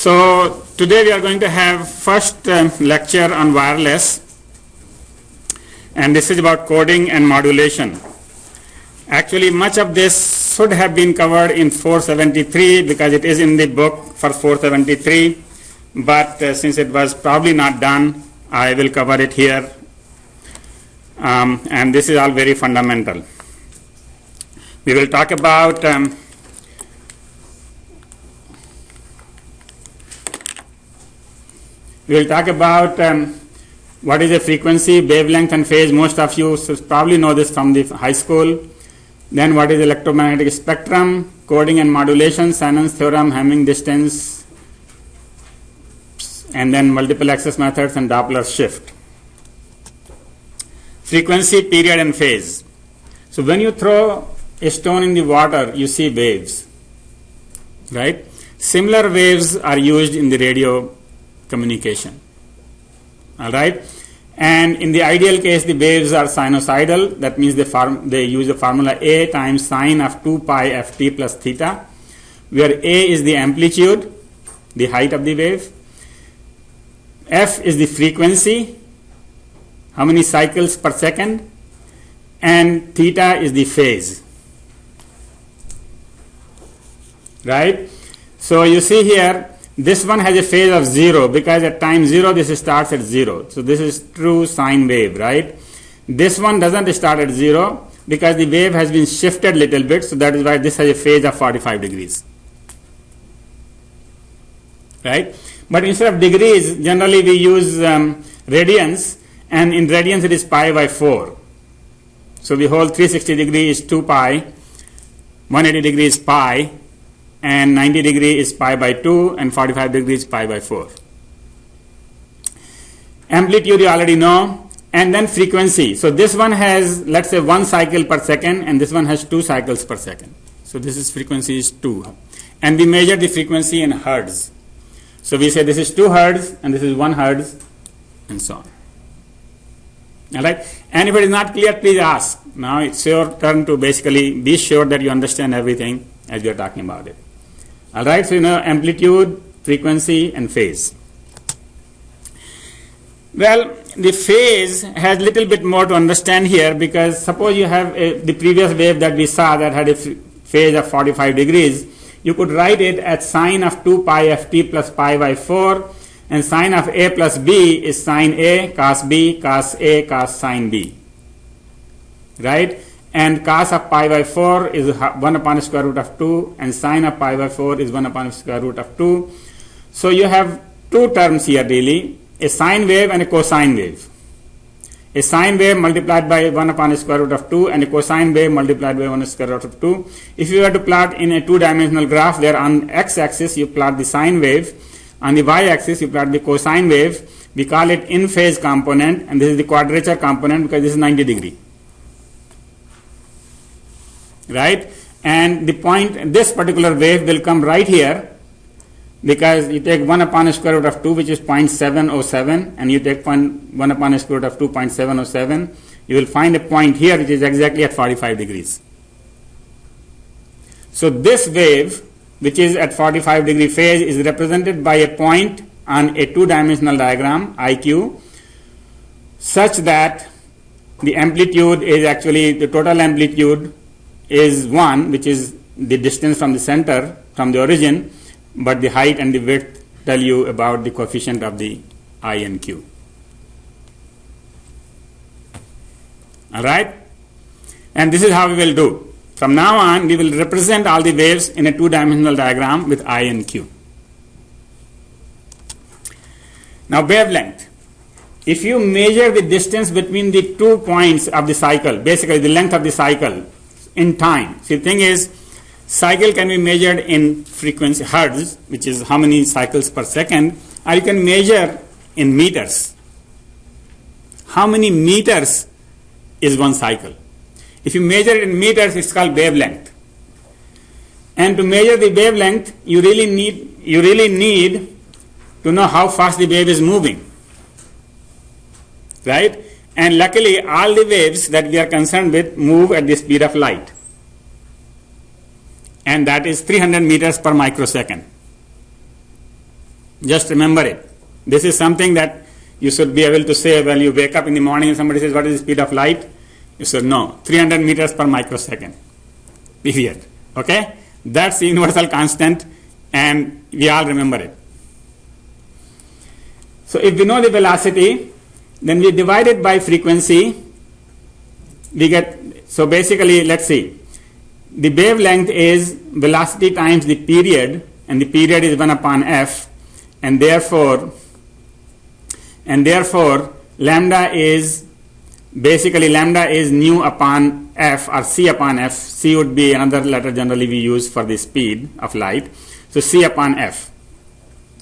So today we are going to have first lecture on wireless, and this is about coding and modulation. Actually, much of this should have been covered in 473 because it is in the book for 473, but since it was probably not done, I will cover it here, and this is all very fundamental. We will talk about what is a frequency, wavelength, and phase. Most of you probably know this from the high school. Then what is electromagnetic spectrum, coding and modulation, Shannon's theorem, Hamming distance, and then multiple access methods and Doppler shift. Frequency, period, and phase. So when you throw a stone in the water, you see waves, right? Similar waves are used in the radio communication. All right, and in the ideal case, the waves are sinusoidal. That means they use the formula A times sine of 2 pi ft plus theta, where A is the amplitude, the height of the wave, F is the frequency, how many cycles per second, and theta is the phase. Right? So you see here, this one has a phase of 0 because at time 0 this starts at 0. So this is true sine wave, right? This one doesn't start at 0 because the wave has been shifted a little bit, so that is why this has a phase of 45 degrees. Right? But instead of degrees, generally we use radians, and in radians it is pi by 4. So the whole 360 degrees is 2 pi, 180 degrees is pi, and 90 degrees is pi by 2, and 45 degrees is pi by 4. Amplitude you already know, and then frequency. So this one has, let's say, 1 cycle per second, and this one has 2 cycles per second. So this is frequency is 2. And we measure the frequency in hertz. So we say this is 2 hertz, and this is 1 hertz, and so on. All right? And if it is not clear, please ask. Now it's your turn to basically be sure that you understand everything as we are talking about it. All right, so you know amplitude, frequency, and phase. Well, the phase has little bit more to understand here, because suppose you have the previous wave that we saw that had a phase of 45 degrees. You could write it as sine of 2 pi ft plus pi by 4, and sine of a plus b is sine a cos b cos a cos sine b. Right? And cos of pi by 4 is 1 upon square root of 2, and sine of pi by 4 is 1 upon square root of 2. So you have two terms here really, a sine wave and a cosine wave. A sine wave multiplied by 1 upon square root of 2, and a cosine wave multiplied by 1 square root of 2. If you were to plot in a two-dimensional graph, there on x-axis you plot the sine wave, on the y-axis you plot the cosine wave. We call it in-phase component, and this is the quadrature component because this is 90 degree. Right? And the point, this particular wave will come right here, because you take 1 upon square root of 2, which is 0.707, and you take 1 upon square root of 2, 0.707, you will find a point here which is exactly at 45 degrees. So this wave, which is at 45 degree phase, is represented by a point on a two-dimensional diagram, IQ, such that the amplitude is actually, the total amplitude is 1, which is the distance from the center, from the origin, but the height and the width tell you about the coefficient of the I and Q. All right? And this is how we will do. From now on, we will represent all the waves in a two-dimensional diagram with I and Q. Now, wavelength. If you measure the distance between the 2 points of the cycle, basically the length of the cycle, in time. See, the thing is, cycle can be measured in frequency, hertz, which is how many cycles per second, or you can measure in meters. How many meters is one cycle? If you measure it in meters, it's called wavelength. And to measure the wavelength, you really need to know how fast the wave is moving. Right? And luckily, all the waves that we are concerned with move at the speed of light. And that is 300 meters per microsecond. Just remember it. This is something that you should be able to say when you wake up in the morning and somebody says, what is the speed of light? You should know, 300 meters per microsecond, period. Okay? That's the universal constant, and we all remember it. So if we know the velocity, then we divide it by frequency, we get, so basically, let's see, the wavelength is velocity times the period, and the period is 1 upon f, and therefore lambda is nu upon f, or c upon f. C would be another letter generally we use for the speed of light. So c upon f.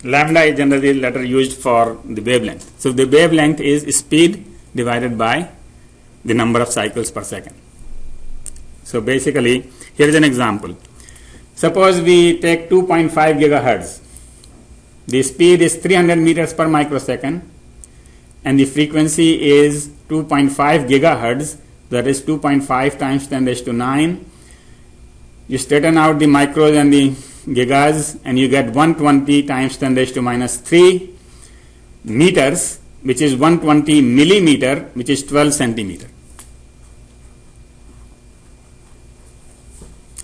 Lambda is generally the letter used for the wavelength. So the wavelength is speed divided by the number of cycles per second. So basically, here is an example. Suppose we take 2.5 gigahertz. The speed is 300 meters per microsecond, and the frequency is 2.5 gigahertz, that is 2.5 times 10 raised to 9. You straighten out the micros and the gigas, and you get 120 times 10 raised to minus 3 meters, which is 120 millimeter, which is 12 centimeter.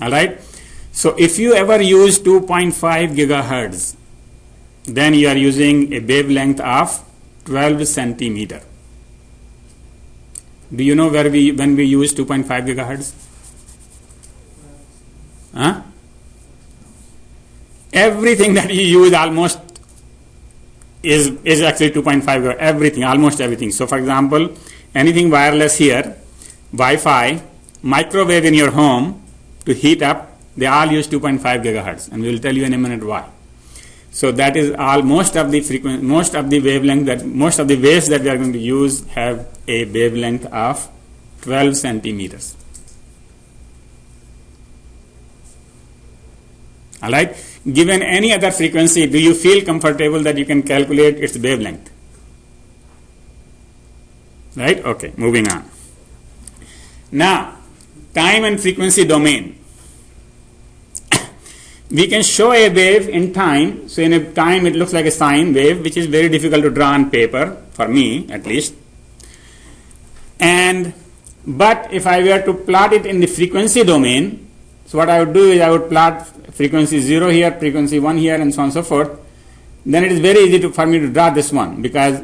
All right. So if you ever use 2.5 gigahertz, then you are using a wavelength of 12 centimeter. Do you know when we use 2.5 gigahertz? Huh? Everything that you use almost is actually 2.5 gigahertz. Everything, almost everything. So for example, anything wireless here, Wi-Fi, microwave in your home to heat up, they all use 2.5 gigahertz, and we will tell you in a minute why. So that is all. Most of the waves that we are going to use have a wavelength of 12 centimeters. All right. Given any other frequency, do you feel comfortable that you can calculate its wavelength? Right. Okay. Moving on. Now, time and frequency domain. We can show a wave in time. So in a time it looks like a sine wave, which is very difficult to draw on paper, for me at least. But if I were to plot it in the frequency domain, so what I would do is I would plot frequency 0 here, frequency 1 here, and so on and so forth. Then it is very easy for me to draw this one, because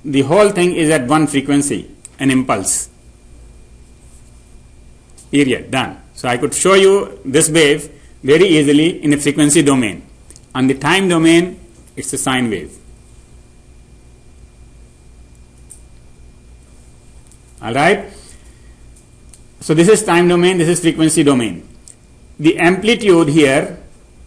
the whole thing is at one frequency, an impulse. Period. Done. So I could show you this wave very easily in a frequency domain. On the time domain, it's a sine wave. All right. So this is time domain, this is frequency domain. The amplitude here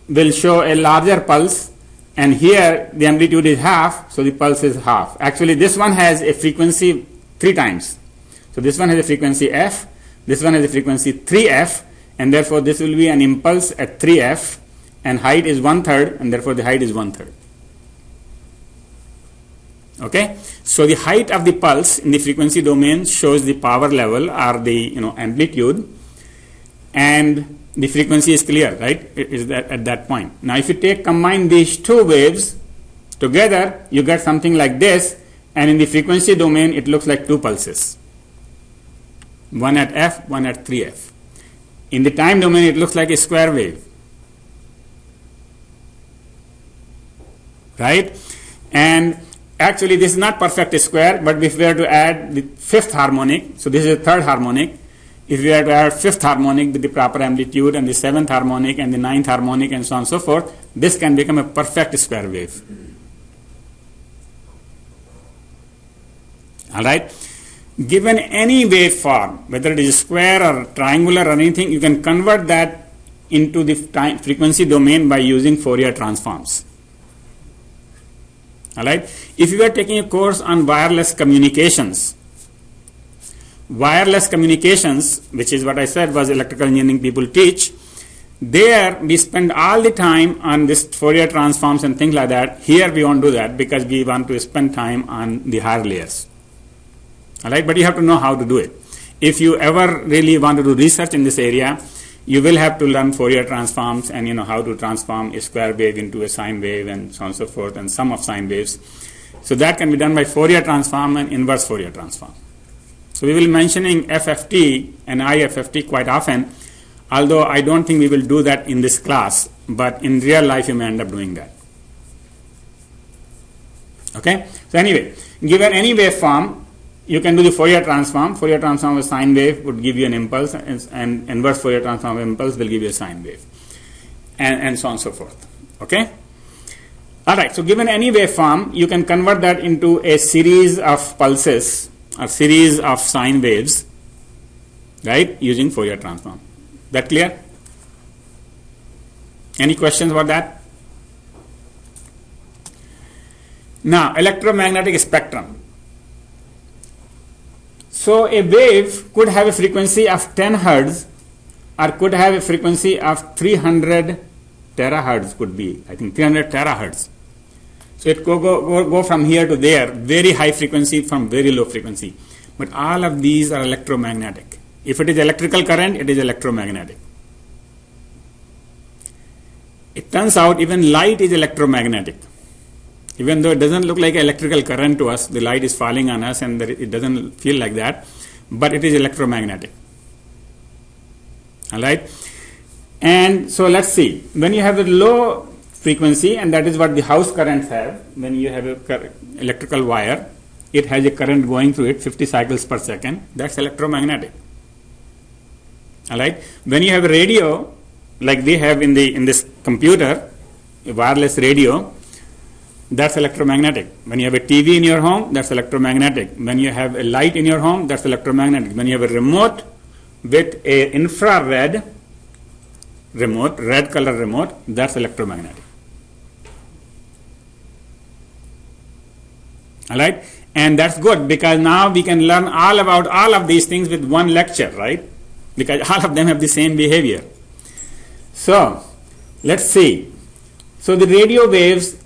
will show a larger pulse, and here the amplitude is half, so the pulse is half. Actually, this one has a frequency 3 times. So this one has a frequency f, this one has a frequency 3f, and therefore this will be an impulse at 3f, and height is 1/3, and therefore the height is 1/3. Okay, so the height of the pulse in the frequency domain shows the power level, or the amplitude, and the frequency is clear, right? It is at that point. Now, if you combine these two waves together, you get something like this, and in the frequency domain, it looks like 2 pulses, one at f, one at 3f. In the time domain, it looks like a square wave, right? And actually, this is not perfect square, but if we were to add the 5th harmonic, so this is the 3rd harmonic, if we were to add 5th harmonic with the proper amplitude, and the 7th harmonic, and the 9th harmonic, and so on and so forth, this can become a perfect square wave. All right? Given any waveform, whether it is square or triangular or anything, you can convert that into the time frequency domain by using Fourier transforms. All right? If you are taking a course on wireless communications, which is what I said was electrical engineering people teach, there we spend all the time on this Fourier transforms and things like that. Here we won't do that, because we want to spend time on the higher layers. All right, but you have to know how to do it. If you ever really want to do research in this area, you will have to learn Fourier transforms and how to transform a square wave into a sine wave and so on and so forth, and sum of sine waves. So that can be done by Fourier transform and inverse Fourier transform. So we will be mentioning FFT and IFFT quite often, although I don't think we will do that in this class, but in real life you may end up doing that. Okay? So anyway, given any waveform, you can do the Fourier transform. Fourier transform of a sine wave would give you an impulse, and inverse Fourier transform of impulse will give you a sine wave, and so on and so forth. Okay? Alright, so given any waveform, you can convert that into a series of pulses, or series of sine waves, right, using Fourier transform. That clear? Any questions about that? Now, electromagnetic spectrum. So a wave could have a frequency of 10 hertz or could have a frequency of 300 terahertz, could be, I think 300 terahertz. So it could go from here to there, very high frequency from very low frequency. But all of these are electromagnetic. If it is electrical current, it is electromagnetic. It turns out even light is electromagnetic. Even though it doesn't look like electrical current to us, the light is falling on us and it doesn't feel like that, but it is electromagnetic. Alright? And so let's see. When you have a low frequency, and that is what the house currents have, when you have an electrical wire, it has a current going through it, 50 cycles per second, that's electromagnetic. Alright? When you have a radio, like they have in this computer, a wireless radio, that's electromagnetic. When you have a TV in your home, that's electromagnetic. When you have a light in your home, that's electromagnetic. When you have a remote with a infrared remote, red color remote, that's electromagnetic. Alright? And that's good because now we can learn all about all of these things with one lecture, right? Because all of them have the same behavior. So, let's see. So the radio waves,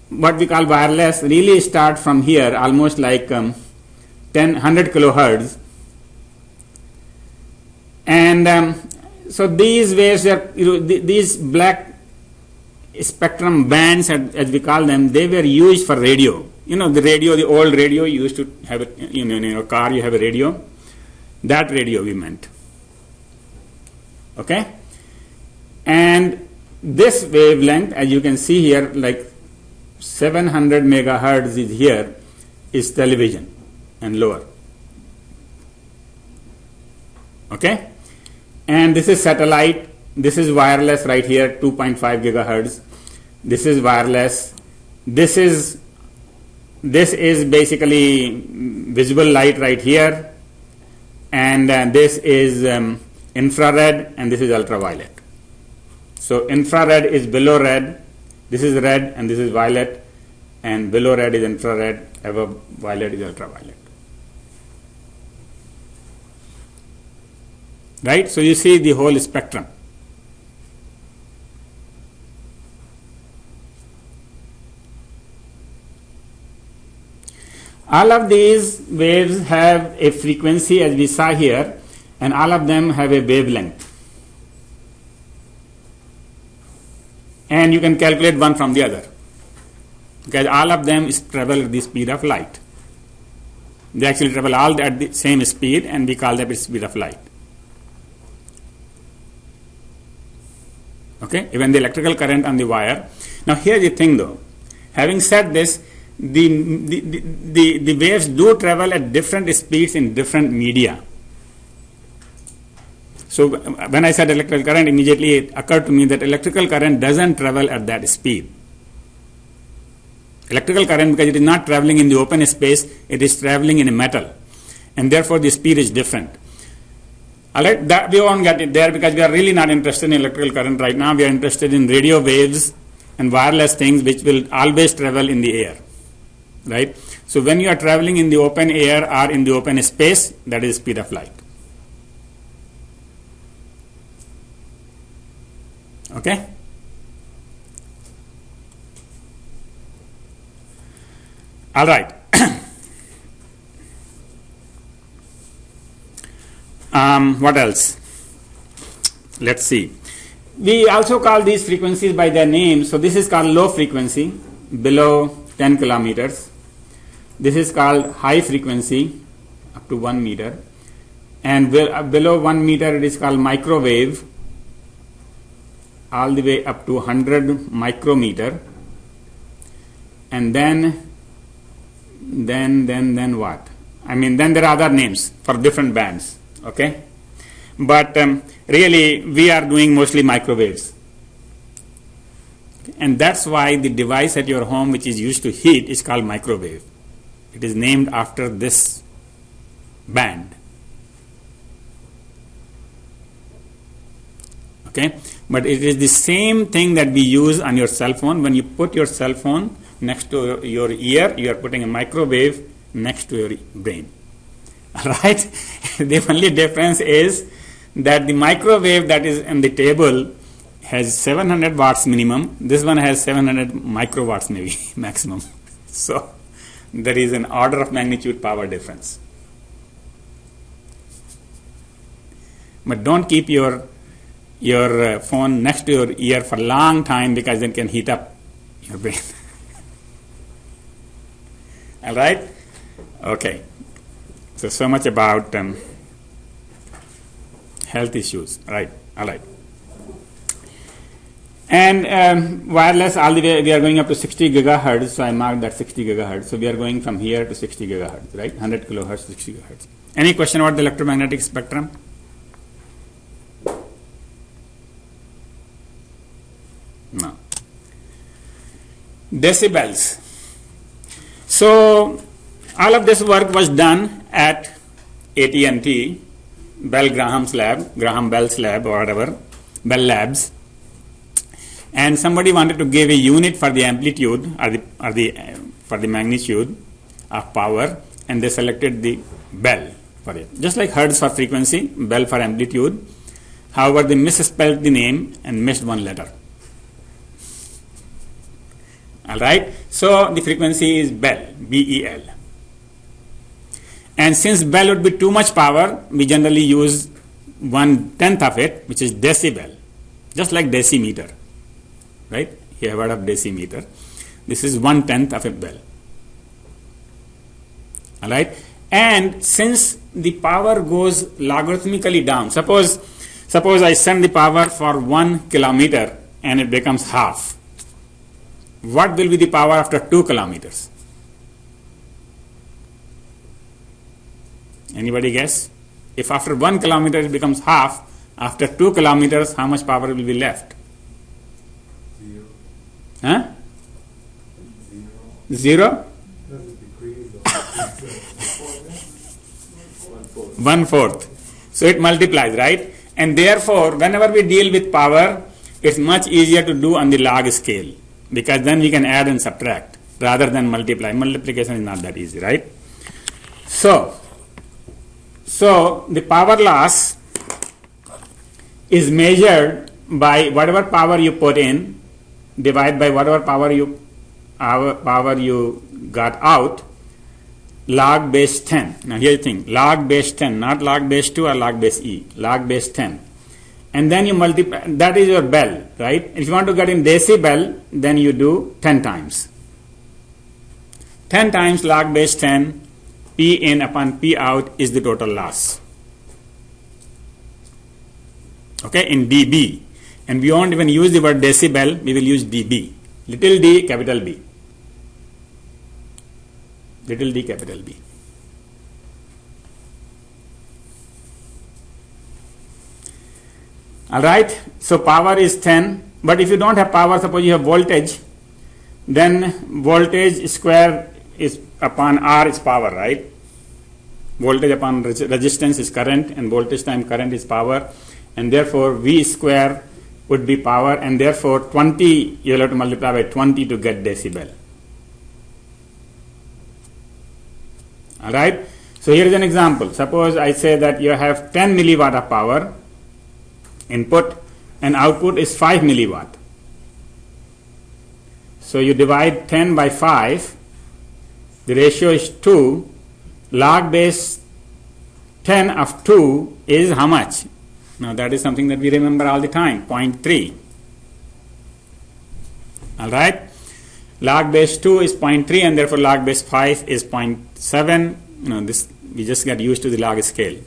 what we call wireless, really start from here, almost like 100 kilohertz. And so these waves are, these black spectrum bands, as we call them, they were used for radio. The radio, the old radio, you used to have it, in your car you have a radio. That radio we meant. Okay? And this wavelength, as you can see here, like 700 megahertz is here, is television and lower. Okay? And this is satellite, this is wireless right here, 2.5 gigahertz. This is wireless. This is basically visible light right here, and this is infrared, and this is ultraviolet. So infrared is below red, this is red, and this is violet, and below red is infrared, above violet is ultraviolet. Right? So you see the whole spectrum. All of these waves have a frequency, as we saw here, and all of them have a wavelength. And you can calculate one from the other, because all of them travel at the speed of light. They actually travel all at the same speed, and we call that the speed of light. Okay, even the electrical current on the wire. Now here's the thing though. Having said this, the waves do travel at different speeds in different media. So when I said electrical current, immediately it occurred to me that electrical current doesn't travel at that speed. Electrical current, because it is not traveling in the open space, it is traveling in a metal, and therefore the speed is different. Alright, that we won't get it there because we are really not interested in electrical current right now. We are interested in radio waves and wireless things which will always travel in the air. Right? So when you are traveling in the open air or in the open space, that is speed of light. Okay? Alright. What else? Let's see. We also call these frequencies by their names. So this is called low frequency, below 10 kilometers. This is called high frequency, up to 1 meter. And below 1 meter it is called microwave, all the way up to 100 micrometer. And then what? I mean, then there are other names for different bands, okay? But really, we are doing mostly microwaves. And that's why the device at your home which is used to heat is called microwave. It is named after this band. Okay? But it is the same thing that we use on your cell phone. When you put your cell phone next to your ear, you are putting a microwave next to your brain. Alright? The only difference is that the microwave that is on the table has 700 watts minimum. This one has 700 microwatts maybe maximum. So there is an order of magnitude power difference. But don't keep your phone next to your ear for a long time, because it can heat up your brain. All right? Okay. So much about health issues. Right. All right. And wireless, all the way we are going up to 60 gigahertz. So I marked that 60 gigahertz. So we are going from here to 60 gigahertz, right? 100 kilohertz, 60 gigahertz. Any question about the electromagnetic spectrum? No. Decibels. So all of this work was done at AT&T, Graham Bell's lab, or whatever, Bell Labs. And somebody wanted to give a unit for the amplitude for the magnitude of power, and they selected the Bell for it. Just like Hertz for frequency, Bell for amplitude. However, they misspelled the name and missed one letter. All right. So the frequency is Bell, B-E-L. And since Bell would be too much power, we generally use 1/10 of it, which is decibel, just like decimeter. Right? You have heard of decimeter. This is 1/10 of a Bell. All right. And since the power goes logarithmically down, suppose I send the power for 1 kilometer and it becomes half. What will be the power after 2 kilometers? Anybody guess? If after 1 kilometer it becomes half, after 2 kilometers, how much power will be left? Zero. Huh? Zero? 1/4. So it multiplies, right? And therefore, whenever we deal with power, it's much easier to do on the log scale, because then we can add and subtract rather than multiply. Multiplication is not that easy, right? So the power loss is measured by whatever power you put in divided by whatever power you got out, log base 10. Now here's the thing, log base 10, not log base 2 or log base E, log base 10. And then you multiply, that is your Bell, right? If you want to get in decibel, then you do 10 times. 10 times log base 10, P in upon P out is the total loss. Okay, in dB. And we won't even use the word decibel, we will use dB. Little d, capital B. Little d, capital B. Alright, so power is 10, but if you don't have power, suppose you have voltage, then voltage square is upon R is power, right? Voltage upon resistance is current, and voltage time current is power, and therefore V square would be power, and therefore 20, you will have to multiply by 20 to get decibel. Alright, so here is an example. Suppose I say that you have 10 milliwatt of power input and output is 5 milliwatt. So you divide 10 by 5, the ratio is 2, log base 10 of 2 is how much? Now that is something that we remember all the time, 0.3. All right. Log base 2 is 0.3 and therefore log base 5 is 0.7. This we just get used to the log scale.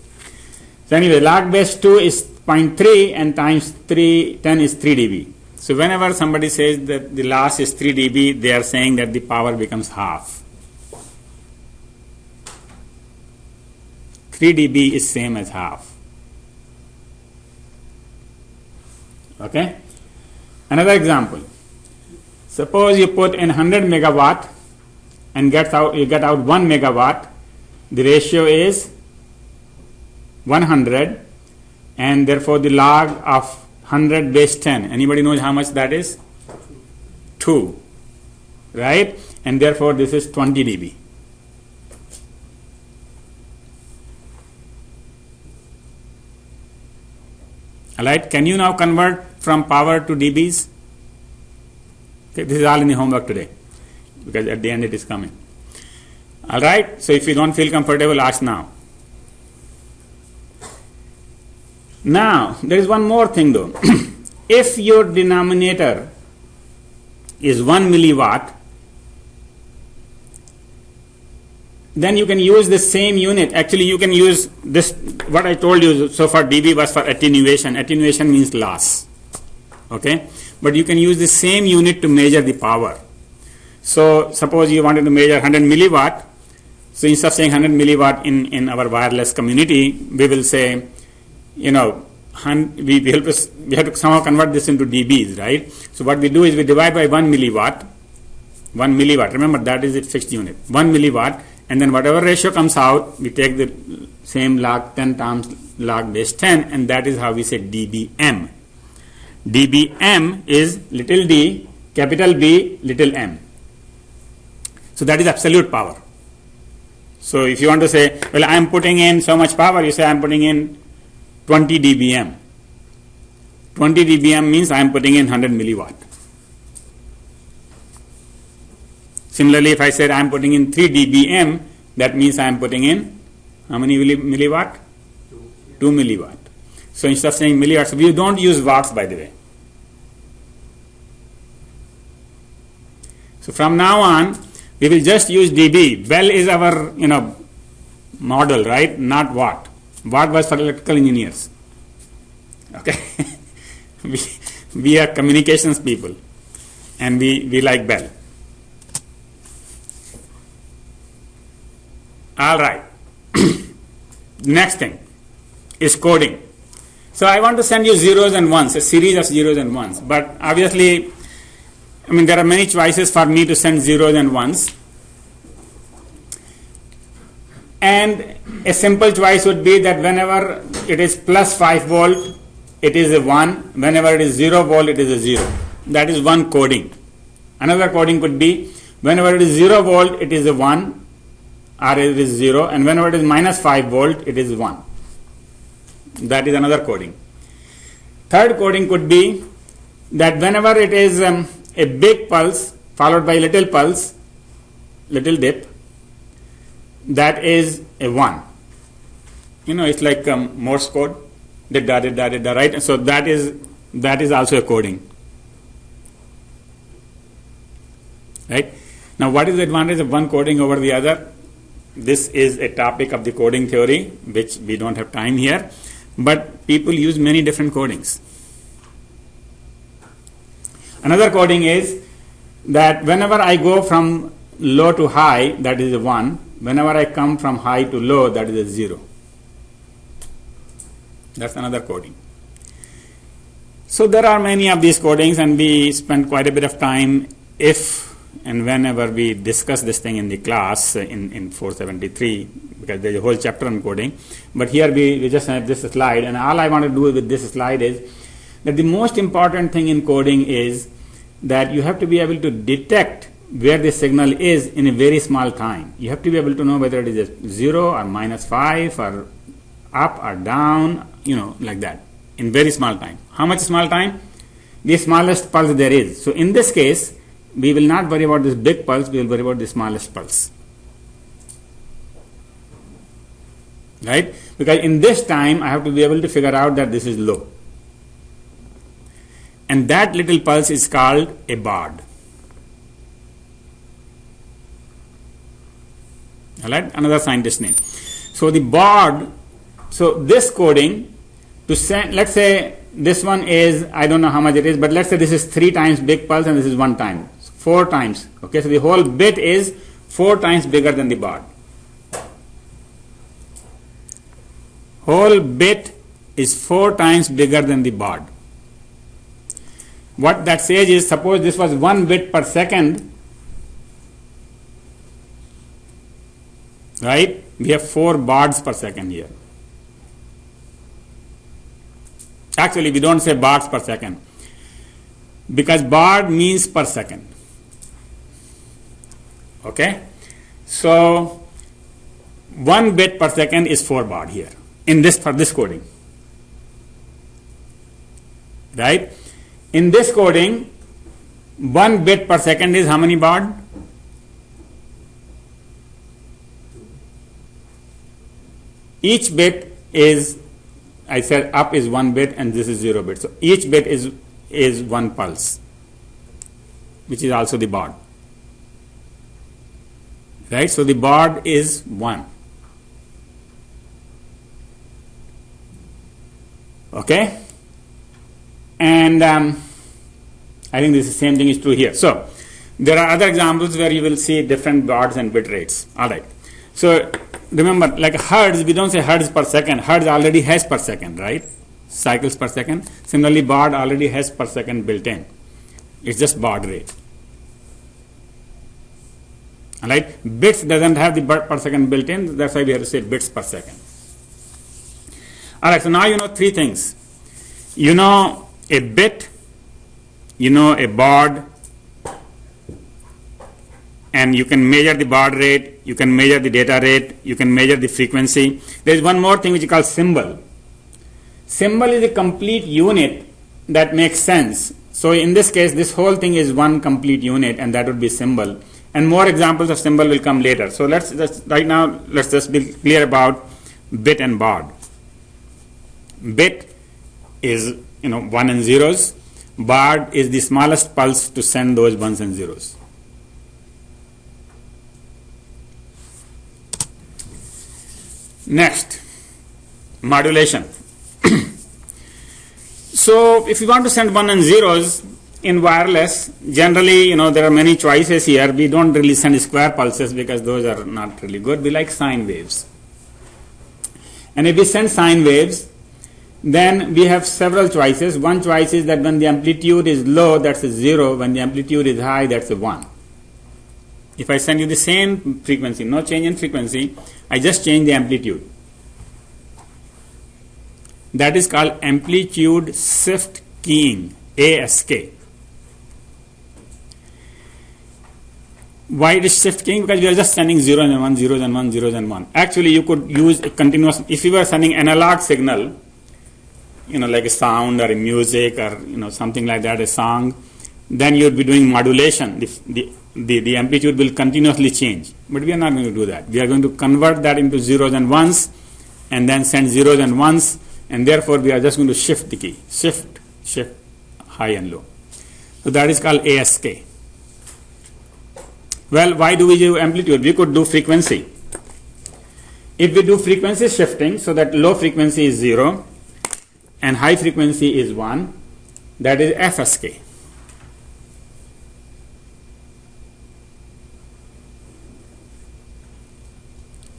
So anyway, log base 2 is 0.3 and times 10 is 3 dB. So whenever somebody says that the loss is 3 dB, they are saying that the power becomes half. 3 dB is same as half. Okay. Another example. Suppose you put in 100 megawatt and you get out 1 megawatt. The ratio is 100 and therefore the log of 100 base 10. Anybody knows how much that is? 2. Right? And therefore this is 20 dB. Alright, can you now convert from power to dBs? Okay, this is all in the homework today because at the end it is coming. Alright, so if you don't feel comfortable, ask now. Now, there is one more thing though. If your denominator is 1 milliwatt, then you can use the same unit. Actually, you can use this, what I told you so far, dB was for attenuation. Attenuation means loss. Okay? But you can use the same unit to measure the power. So, suppose you wanted to measure 100 milliwatt. So, instead of saying 100 milliwatt in our wireless community, we will say, we have to somehow convert this into dBs, right? So, what we do is we divide by 1 milliwatt. 1 milliwatt, remember that is a fixed unit. 1 milliwatt. And then whatever ratio comes out, we take the same log 10 times log base 10, and that is how we say dBm. dBm is little d, capital B, little m. So that is absolute power. So if you want to say, well, I am putting in so much power, you say I am putting in 20 dBm. 20 dBm means I am putting in 100 milliwatt. Similarly, if I said I am putting in 3 dBm, that means I am putting in how many milliwatt? 2 milliwatt. So instead of saying milliwatts, we don't use watts, by the way. So from now on, we will just use dB. Bell is our model, right? Not watt. Watt was for electrical engineers. Okay, we are communications people, and we like Bell. All right. Next thing is coding. So I want to send you zeros and ones, a series of zeros and ones. But obviously, there are many choices for me to send zeros and ones. And a simple choice would be that whenever it is plus 5 volt, it is a 1. Whenever it is 0 volt, it is a 0. That is one coding. Another coding could be whenever it is 0 volt, it is a 1. Or it is 0, and whenever it is minus 5 volt, it is 1. That is another coding. Third coding could be that whenever it is a big pulse followed by little pulse, little dip, that is a 1. It's like Morse code, right? So that is also a coding. Right? Now, what is the advantage of one coding over the other? This is a topic of the coding theory, which we don't have time here, but people use many different codings. Another coding is that whenever I go from low to high, that is a 1. Whenever I come from high to low, that is a 0. That's another coding. So there are many of these codings, and we spend quite a bit of time if and whenever we discuss this thing in the class in 473, because there is a whole chapter on coding. But here we just have this slide, and all I want to do with this slide is that the most important thing in coding is that you have to be able to detect where the signal is in a very small time. You have to be able to know whether it is a 0 or minus 5 or up or down, like that, in very small time. How much small time? The smallest pulse there is. So in this case, we will not worry about this big pulse, we will worry about the smallest pulse. right? Because in this time I have to be able to figure out that this is low. And that little pulse is called a baud. Alright, another scientist name. So the baud, so this coding to send, let's say this one is, I don't know how much it is, but let's say this is 3 times big pulse and this is 1 time, 4 times. Okay, so the whole bit is 4 times bigger than the baud. Whole bit is 4 times bigger than the baud. What that says is, suppose this was 1 bit per second, right? We have 4 bauds per second here. Actually, we don't say bauds per second, because baud means per second. Okay? So 1 bit per second is 4 baud here in this, for this coding. Right? In this coding, 1 bit per second is how many baud? Each bit is, I said up is 1 bit and this is 0 bit. So each bit is 1 pulse, which is also the baud. Right? So the baud is 1. Okay? And I think this is the same thing is true here. So there are other examples where you will see different bauds and bit rates. Alright. So remember, like hertz, we don't say hertz per second. Hertz already has per second, right? Cycles per second. Similarly, baud already has per second built in. It's just baud rate. Alright? Bits doesn't have the per second built in. That's why we have to say bits per second. Alright, so now you know 3 things. You know a bit, you know a baud, and you can measure the baud rate, you can measure the data rate, you can measure the frequency. There is one more thing which is called symbol. Symbol is a complete unit that makes sense. So in this case, this whole thing is one complete unit, and that would be symbol. And more examples of symbol will come later. So let's just be clear about bit and baud. Bit is 1 and zeros. Baud is the smallest pulse to send those 1s and zeros. Next, modulation. So if you want to send 1 and zeros in wireless, generally, there are many choices here. We don't really send square pulses because those are not really good. We like sine waves. And if we send sine waves, then we have several choices. One choice is that when the amplitude is low, that's a 0. When the amplitude is high, that's a 1. If I send you the same frequency, no change in frequency, I just change the amplitude. That is called amplitude shift keying, ASK. Why it is shift keying? Because we are just sending 0 and 1, 0 and 1, 0 and 1. Actually, you could use a continuous, if you were sending analog signal, like a sound or a music or something like that, a song, then you would be doing modulation. The amplitude will continuously change. But we are not going to do that. We are going to convert that into zeros and ones and then send zeros and ones, and therefore we are just going to shift the key. Shift, high and low. So that is called ASK. Well, why do we do amplitude? We could do frequency. If we do frequency shifting, so that low frequency is 0 and high frequency is 1, that is FSK.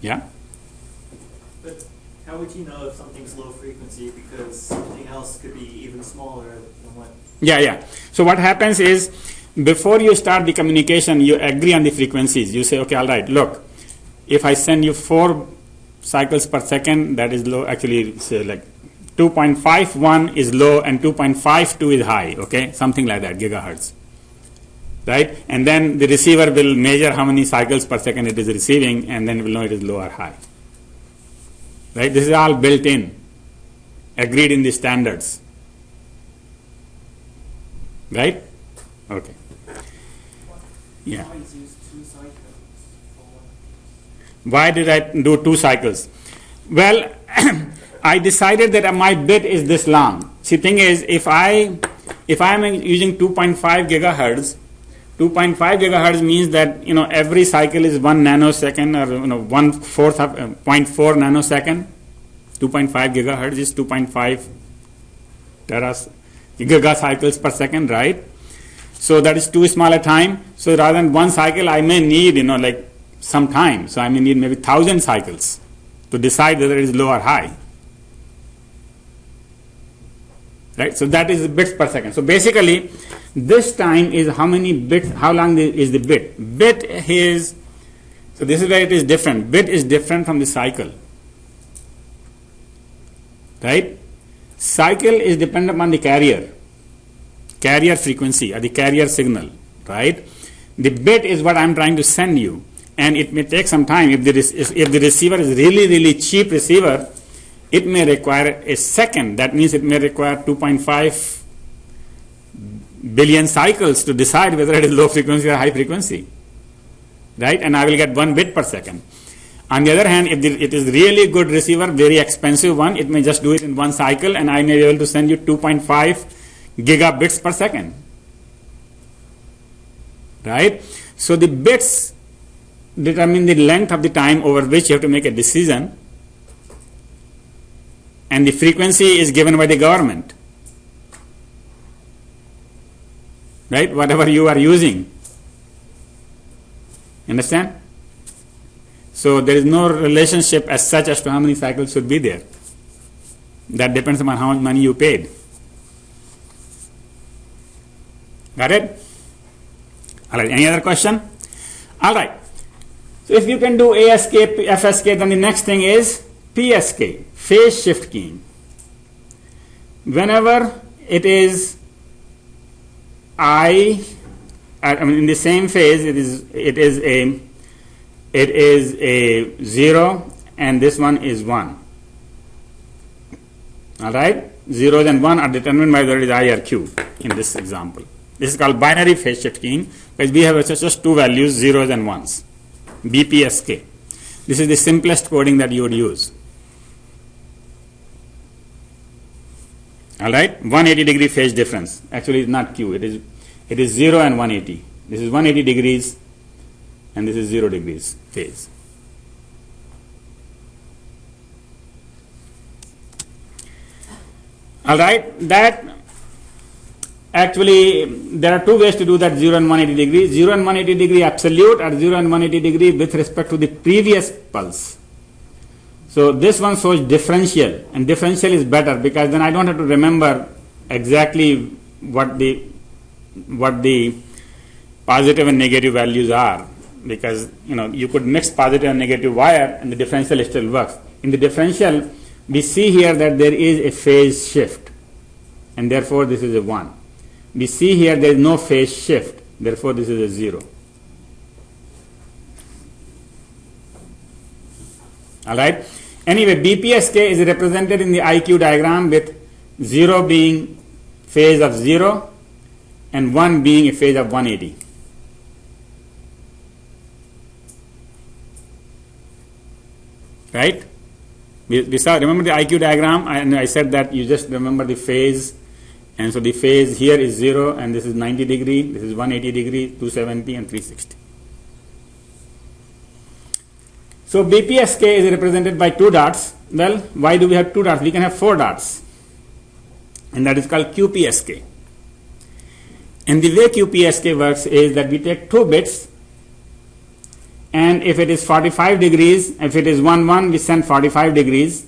Yeah? But how would you know if something's low frequency, because something else could be even smaller than what? Yeah. So what happens is, before you start the communication, you agree on the frequencies. You say, okay, all right, look, if I send you 4 cycles per second, that is low. Actually, say like 2.51 is low and 2.52 is high, okay? Something like that, gigahertz. Right? And then the receiver will measure how many cycles per second it is receiving, and then it will know it is low or high. Right? This is all built in, agreed in the standards. Right? Okay. Yeah. Why did I do 2 cycles? Well, I decided that my bit is this long. See, thing is, if I am using 2.5 gigahertz, 2.5 gigahertz means that every cycle is 1 nanosecond, or 1/4 of 0.4 nanosecond. 2.5 gigahertz is 2.5 gigacycles per second, right? So that is too small a time. So rather than one cycle, I may need like some time. So I may need maybe 1,000 cycles to decide whether it is low or high. Right? So that is bits per second. So basically, this time is how many bits, how long is the bit. Bit is, so this is where it is different. Bit is different from the cycle. Right? Cycle is dependent upon the carrier frequency or the carrier signal. Right? The bit is what I am trying to send you. And it may take some time. If the receiver is really cheap receiver, it may require a second. That means it may require 2.5 billion cycles to decide whether it is low frequency or high frequency. Right? And I will get 1 bit per second. On the other hand, if it is really good receiver, very expensive one, it may just do it in one cycle, and I may be able to send you 2.5 gigabits per second. Right? So the bits determine the length of the time over which you have to make a decision, and the frequency is given by the government. Right? Whatever you are using. Understand? So there is no relationship as such as to how many cycles should be there. That depends upon how much money you paid. Got it? All right. Any other question? All right. So if you can do ASK, FSK, then the next thing is PSK, phase shift keying. Whenever it is in the same phase, it is a 0, and this one is 1. All right? 0 and 1 are determined by whether it is I or Q in this example. This is called binary phase shift keying, because we have just two values, zeros and ones. BPSK. This is the simplest coding that you would use. All right? 180 degree phase difference. Actually, it's not Q. It is 0 and 180. This is 180 degrees, and this is 0 degrees phase. All right? That actually, there are two ways to do that 0 and 180 degree. 0 and 180 degree absolute, or 0 and 180 degree with respect to the previous pulse. So this one shows differential, and differential is better because then I don't have to remember exactly what the positive and negative values are, because you could mix positive and negative wire and the differential still works. In the differential, we see here that there is a phase shift, and therefore this is a 1. We see here there is no phase shift, therefore this is a 0. All right. Anyway, BPSK is represented in the IQ diagram with 0 being phase of 0 and 1 being a phase of 180. Right? We saw, remember the IQ diagram, and I said that you just remember the phase, and so the phase here is 0, and this is 90 degree, this is 180 degree, 270 and 360. So BPSK is represented by 2 dots. Well, why do we have 2 dots? We can have 4 dots, and that is called QPSK. And the way QPSK works is that we take 2 bits, and if it is 45 degrees, if it is 1, 1, we send 45 degrees.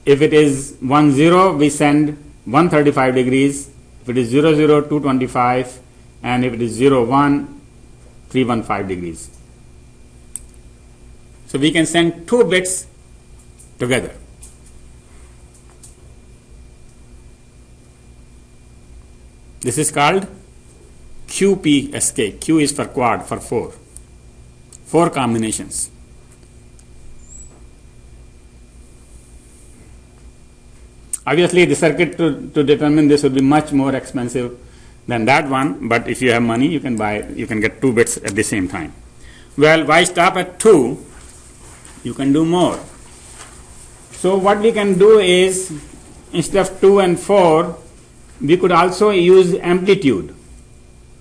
If it is 1, 0, we send 135 degrees. If it is 0, 0, 225, and if it is 0, 1, 315 degrees. So we can send 2 bits together. This is called QPSK. Q is for quad, for 4. 4 combinations. Obviously, the circuit to determine this would be much more expensive than that one, but if you have money, you can get 2 bits at the same time. Well, why stop at 2? You can do more. So what we can do is, instead of 2 and 4, we could also use amplitude.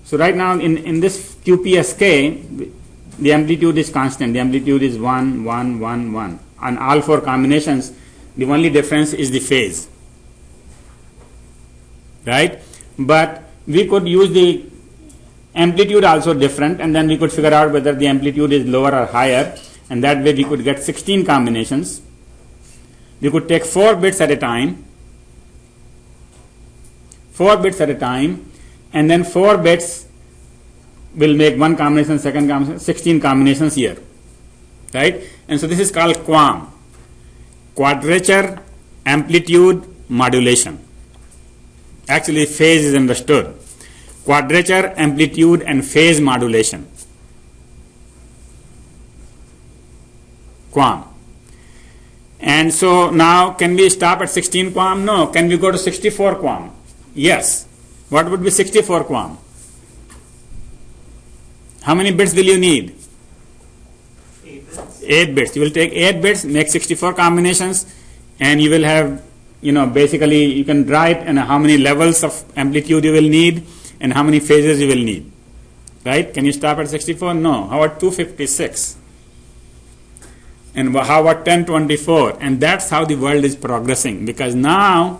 So right now in this QPSK, the amplitude is constant. The amplitude is 1, 1, 1, 1. On all 4 combinations, the only difference is the phase. Right? But we could use the amplitude also different, and then we could figure out whether the amplitude is lower or higher, and that way we could get 16 combinations. We could take 4 bits at a time, 4 bits at a time, and then 4 bits will make one combination, second combination, 16 combinations here. Right? And so this is called QAM, quadrature amplitude modulation. Actually, phase is understood. Quadrature, amplitude, and phase modulation. QAM. And so now, can we stop at 16 QAM? No. Can we go to 64 QAM? Yes. What would be 64 QAM? How many bits will you need? 8 bits. 8 bits. You will take 8 bits, make 64 combinations, and you will have, basically you can write and how many levels of amplitude you will need and how many phases you will need. Right? Can you stop at 64? No. How about 256? And how about 1024? And that's how the world is progressing, because now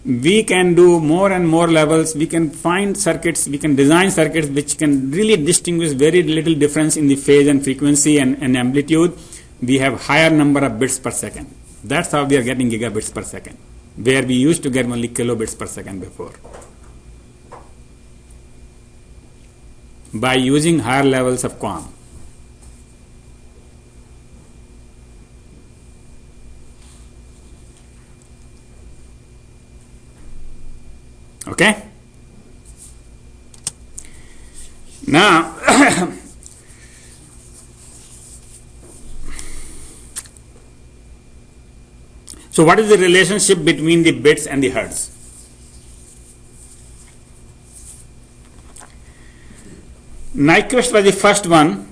we can do more and more levels. We can find circuits, we can design circuits which can really distinguish very little difference in the phase and frequency and amplitude. We have higher number of bits per second. That's how we are getting gigabits per second, where we used to get only kilobits per second before. By using higher levels of QAM. Okay? Now, so what is the relationship between the bits and the hertz? Nyquist was the first one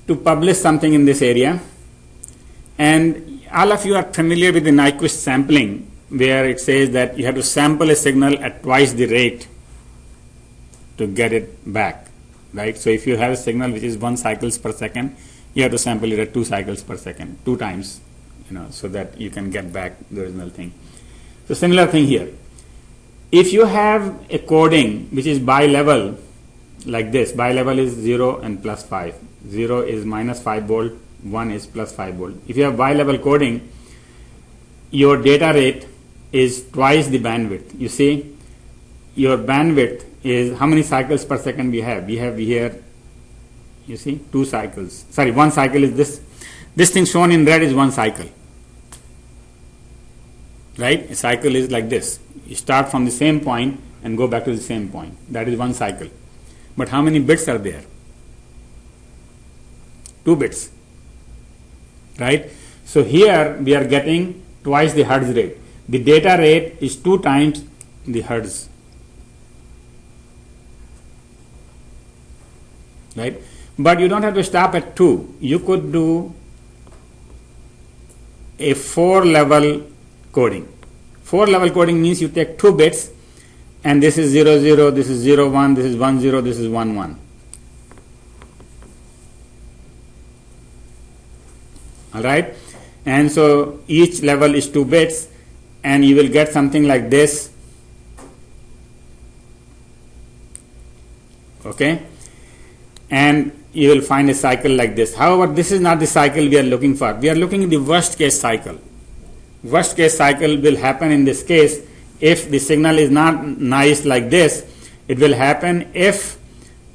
to publish something in this area, and all of you are familiar with the Nyquist sampling, where it says that you have to sample a signal at twice the rate to get it back, right? So if you have a signal which is 1 cycles per second, you have to sample it at 2 cycles per second, 2 times, so that you can get back the original thing. So similar thing here. If you have a coding which is bi-level, like this, bi-level is 0 and plus 5. 0 is minus 5 volt, 1 is plus 5 volt. If you have bi-level coding, your data rate is twice the bandwidth. You see, your bandwidth is how many cycles per second we have. We have here, you see, 2 cycles. Sorry, 1 cycle is this. This thing shown in red is 1 cycle. Right? A cycle is like this. You start from the same point and go back to the same point. That is 1 cycle. But how many bits are there? 2 bits. Right? So here we are getting twice the hertz rate. The data rate is 2 times the hertz. Right? But you don't have to stop at 2. You could do a 4-level coding. 4-level coding means you take 2 bits, and this is 0, 0, this is 0, 1, this is 1, 0, this is 1, 1. Alright? And so each level is 2 bits, and you will get something like this. Okay? And you will find a cycle like this. However, this is not the cycle we are looking for. We are looking at the worst case cycle. Worst case cycle will happen in this case if the signal is not nice like this. It will happen if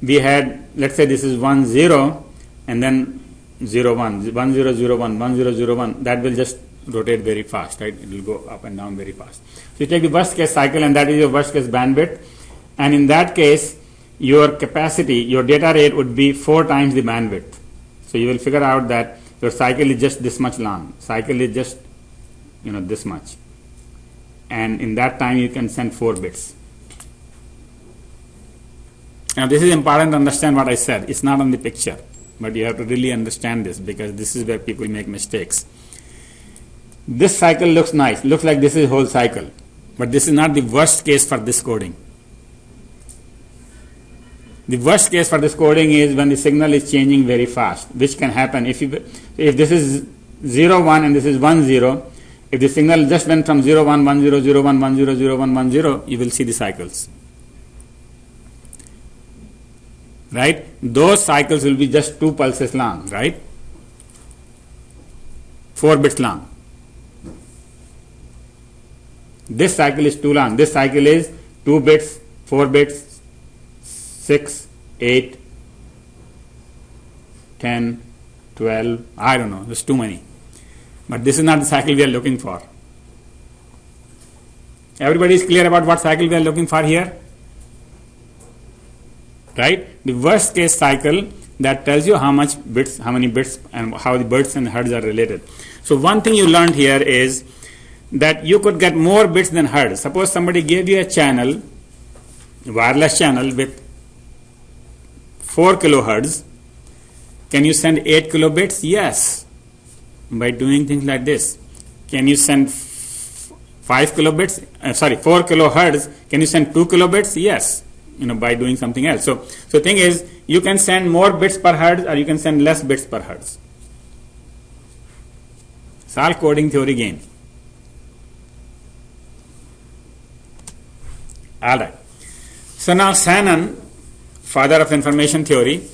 we had, let's say this is 1, 0, and then 0, 1, 1, 0, 0, 1, 1, 0, 0, 1. That will just rotate very fast, right? It will go up and down very fast. So you take the worst case cycle, and that is your worst case bandwidth. And in that case, your capacity, your data rate would be 4 times the bandwidth. So you will figure out that your cycle is just this much long. Cycle is just, this much. And in that time, you can send 4 bits. Now, this is important to understand what I said. It's not on the picture, but you have to really understand this, because this is where people make mistakes. This cycle looks nice, looks like this is whole cycle, but this is not the worst case for this coding. The worst case for this coding is when the signal is changing very fast, which can happen if this is 0 1 and this is 1 0. If the signal just went from 0 1 1 0 0 1 1 0 0 1 1 0, you will see the cycles. Right? Those cycles will be just 2 pulses long, right? 4 bits long. This cycle is too long. This cycle is 2 bits, 4 bits, 6, 8, 10, 12, I don't know, there's too many. But this is not the cycle we are looking for. Everybody is clear about what cycle we are looking for here? Right? The worst case cycle that tells you how many bits and how the bits and hertz are related. So one thing you learned here is that you could get more bits than hertz. Suppose somebody gave you a channel, wireless channel with 4 kilohertz. Can you send 8 kilobits? Yes. By doing things like this. Can you send 4 kilohertz? Can you send 2 kilobits? Yes. By doing something else. So thing is, you can send more bits per hertz or you can send less bits per hertz. It's all coding theory game. All right. So now Shannon, father of information theory,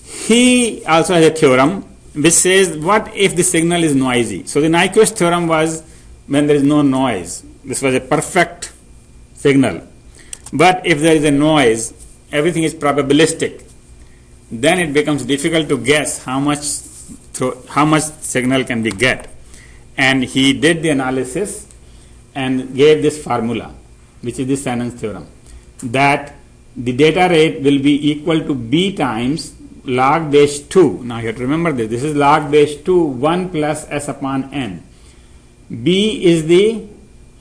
he also has a theorem which says, what if the signal is noisy? So the Nyquist theorem was when there is no noise. This was a perfect signal. But if there is a noise, everything is probabilistic. Then it becomes difficult to guess how much signal can we get. And he did the analysis and gave this formula, which is the Shannon's theorem, that the data rate will be equal to b times log base 2. Now you have to remember this. This is log base 2, 1 plus s upon n. B is the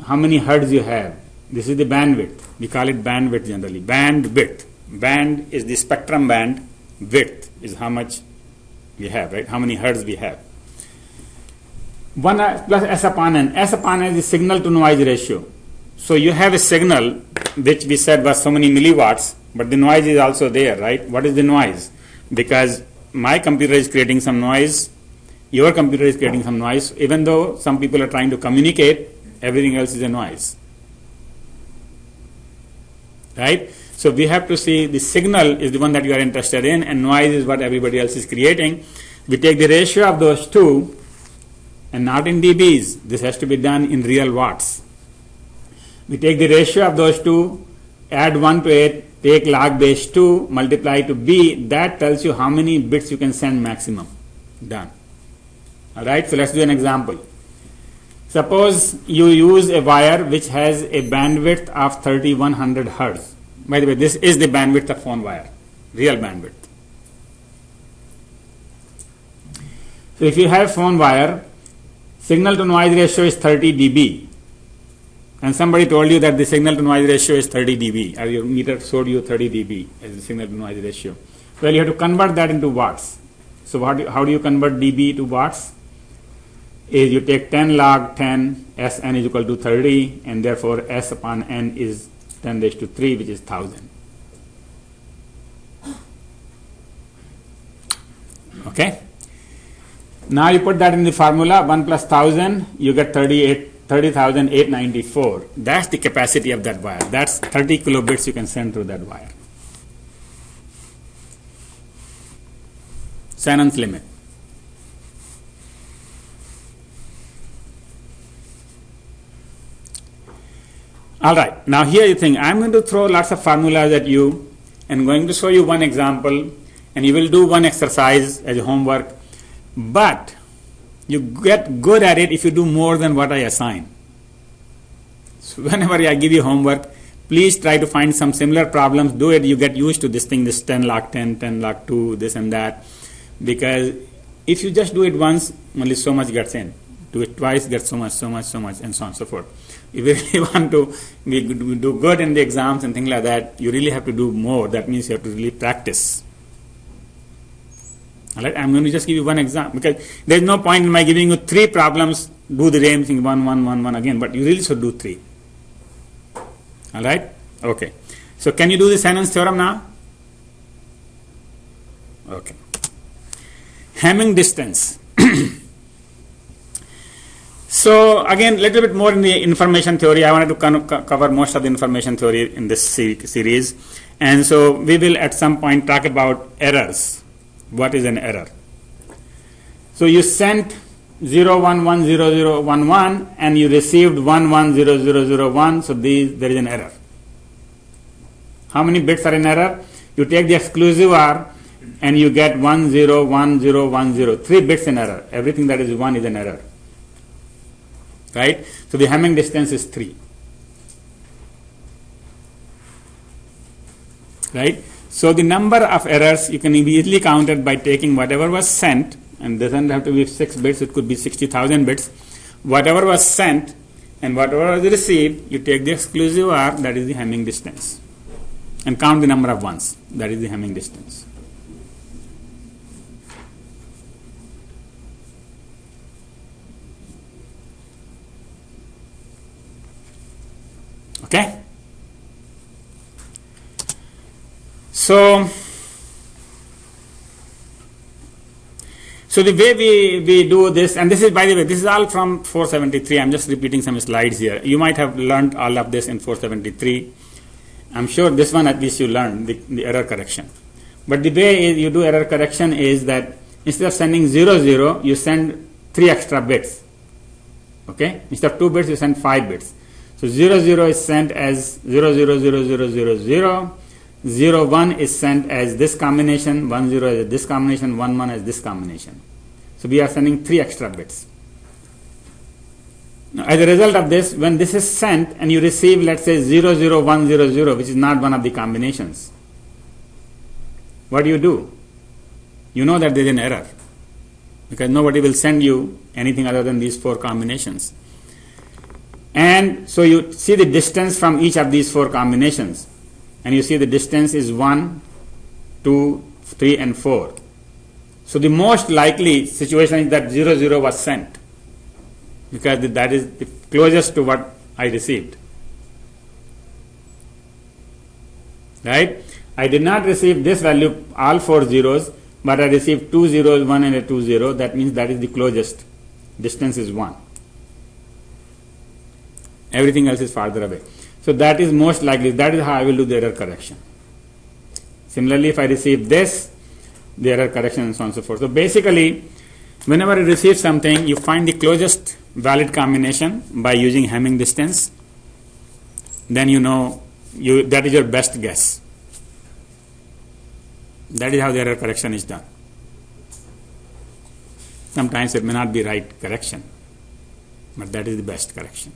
how many hertz you have. This is the bandwidth. We call it bandwidth generally. Bandwidth. Band is the spectrum band. Width is how much we have, right? How many hertz we have. 1 plus s upon n. S upon n is the signal to noise ratio. So you have a signal which we said was so many milliwatts, but the noise is also there, right? What is the noise? Because my computer is creating some noise, your computer is creating some noise. Even though some people are trying to communicate, everything else is a noise. Right? So we have to see the signal is the one that you are interested in, and noise is what everybody else is creating. We take the ratio of those two, and not in dBs. This has to be done in real watts. We take the ratio of those two, add 1 to it, take log base 2, multiply to b. That tells you how many bits you can send maximum. Done. All right, so let's do an example. Suppose you use a wire which has a bandwidth of 3100 hertz. By the way, this is the bandwidth of phone wire, real bandwidth. So if you have phone wire, signal to noise ratio is 30 dB. And somebody told you that the signal to noise ratio is 30 dB, or your meter showed you 30 dB as the signal to noise ratio. Well, you have to convert that into watts. So how do you convert dB to watts? Is you take 10 log 10, Sn is equal to 30, and therefore S upon n is 10 raised to 3, which is 1000. Okay? Now you put that in the formula, 1 plus 1000, you get 30,894. That's the capacity of that wire. That's 30 kilobits you can send through that wire. Shannon's limit. All right, now here you think, I'm going to throw lots of formulas at you and going to show you one example, and you will do one exercise as homework, but you get good at it if you do more than what I assign. So whenever I give you homework, please try to find some similar problems, do it, you get used to this thing, this 10 log 10, 10 log 2, this and that, because if you just do it once, only so much gets in. Do it twice, get so much, and so on and so forth. If you really want to do good in the exams and things like that, you really have to do more. That means you have to really practice. All right, I'm going to just give you one example because there's no point in my giving you 3 problems, do the same thing 1, 1, 1, 1 again, but you really should do 3. All right, okay. So can you do the Shannon's theorem now? Okay. Hamming distance. So again, little bit more in the information theory. I wanted to cover most of the information theory in this series, and so we will at some point talk about errors. What is an error? So you sent 0110011 and you received 110001. So there is an error. How many bits are in error? You take the exclusive OR and you get 101010. 3 bits in error. Everything that is 1 is an error. Right? So the Hamming distance is 3. Right? So the number of errors you can immediately count it by taking whatever was sent, and doesn't have to be 6 bits, it could be 60,000 bits. Whatever was sent and whatever was received, you take the exclusive OR, that is the Hamming distance, and count the number of ones, that is the Hamming distance. Okay? So the way we do this, and this is, by the way, this is all from 473. I'm just repeating some slides here. You might have learned all of this in 473. I'm sure this one at least you learned, the error correction. But the way you do error correction is that instead of sending 00, you send 3 extra bits. Okay? Instead of 2 bits, you send 5 bits. So 00 is sent as 000000. 01 is sent as this combination, 10 as this combination, 11 as this combination. So we are sending 3 extra bits. Now, as a result of this, when this is sent and you receive, let's say 00100, which is not one of the combinations, what do? You know that there is an error because nobody will send you anything other than these 4 combinations. And so you see the distance from each of these 4 combinations. And you see the distance is 1, 2, 3, and 4. So the most likely situation is that 00 was sent, because that is the closest to what I received. Right? I did not receive this value, all 4 zeros, but I received 2 zeros, 1 and a 2 0. That means that is the closest. Distance is 1. Everything else is farther away. So that is most likely, that is how I will do the error correction. Similarly, if I receive this, the error correction and so on and so forth. So basically, whenever you receive something, you find the closest valid combination by using Hamming distance. Then you know that is your best guess. That is how the error correction is done. Sometimes it may not be right correction, but that is the best correction.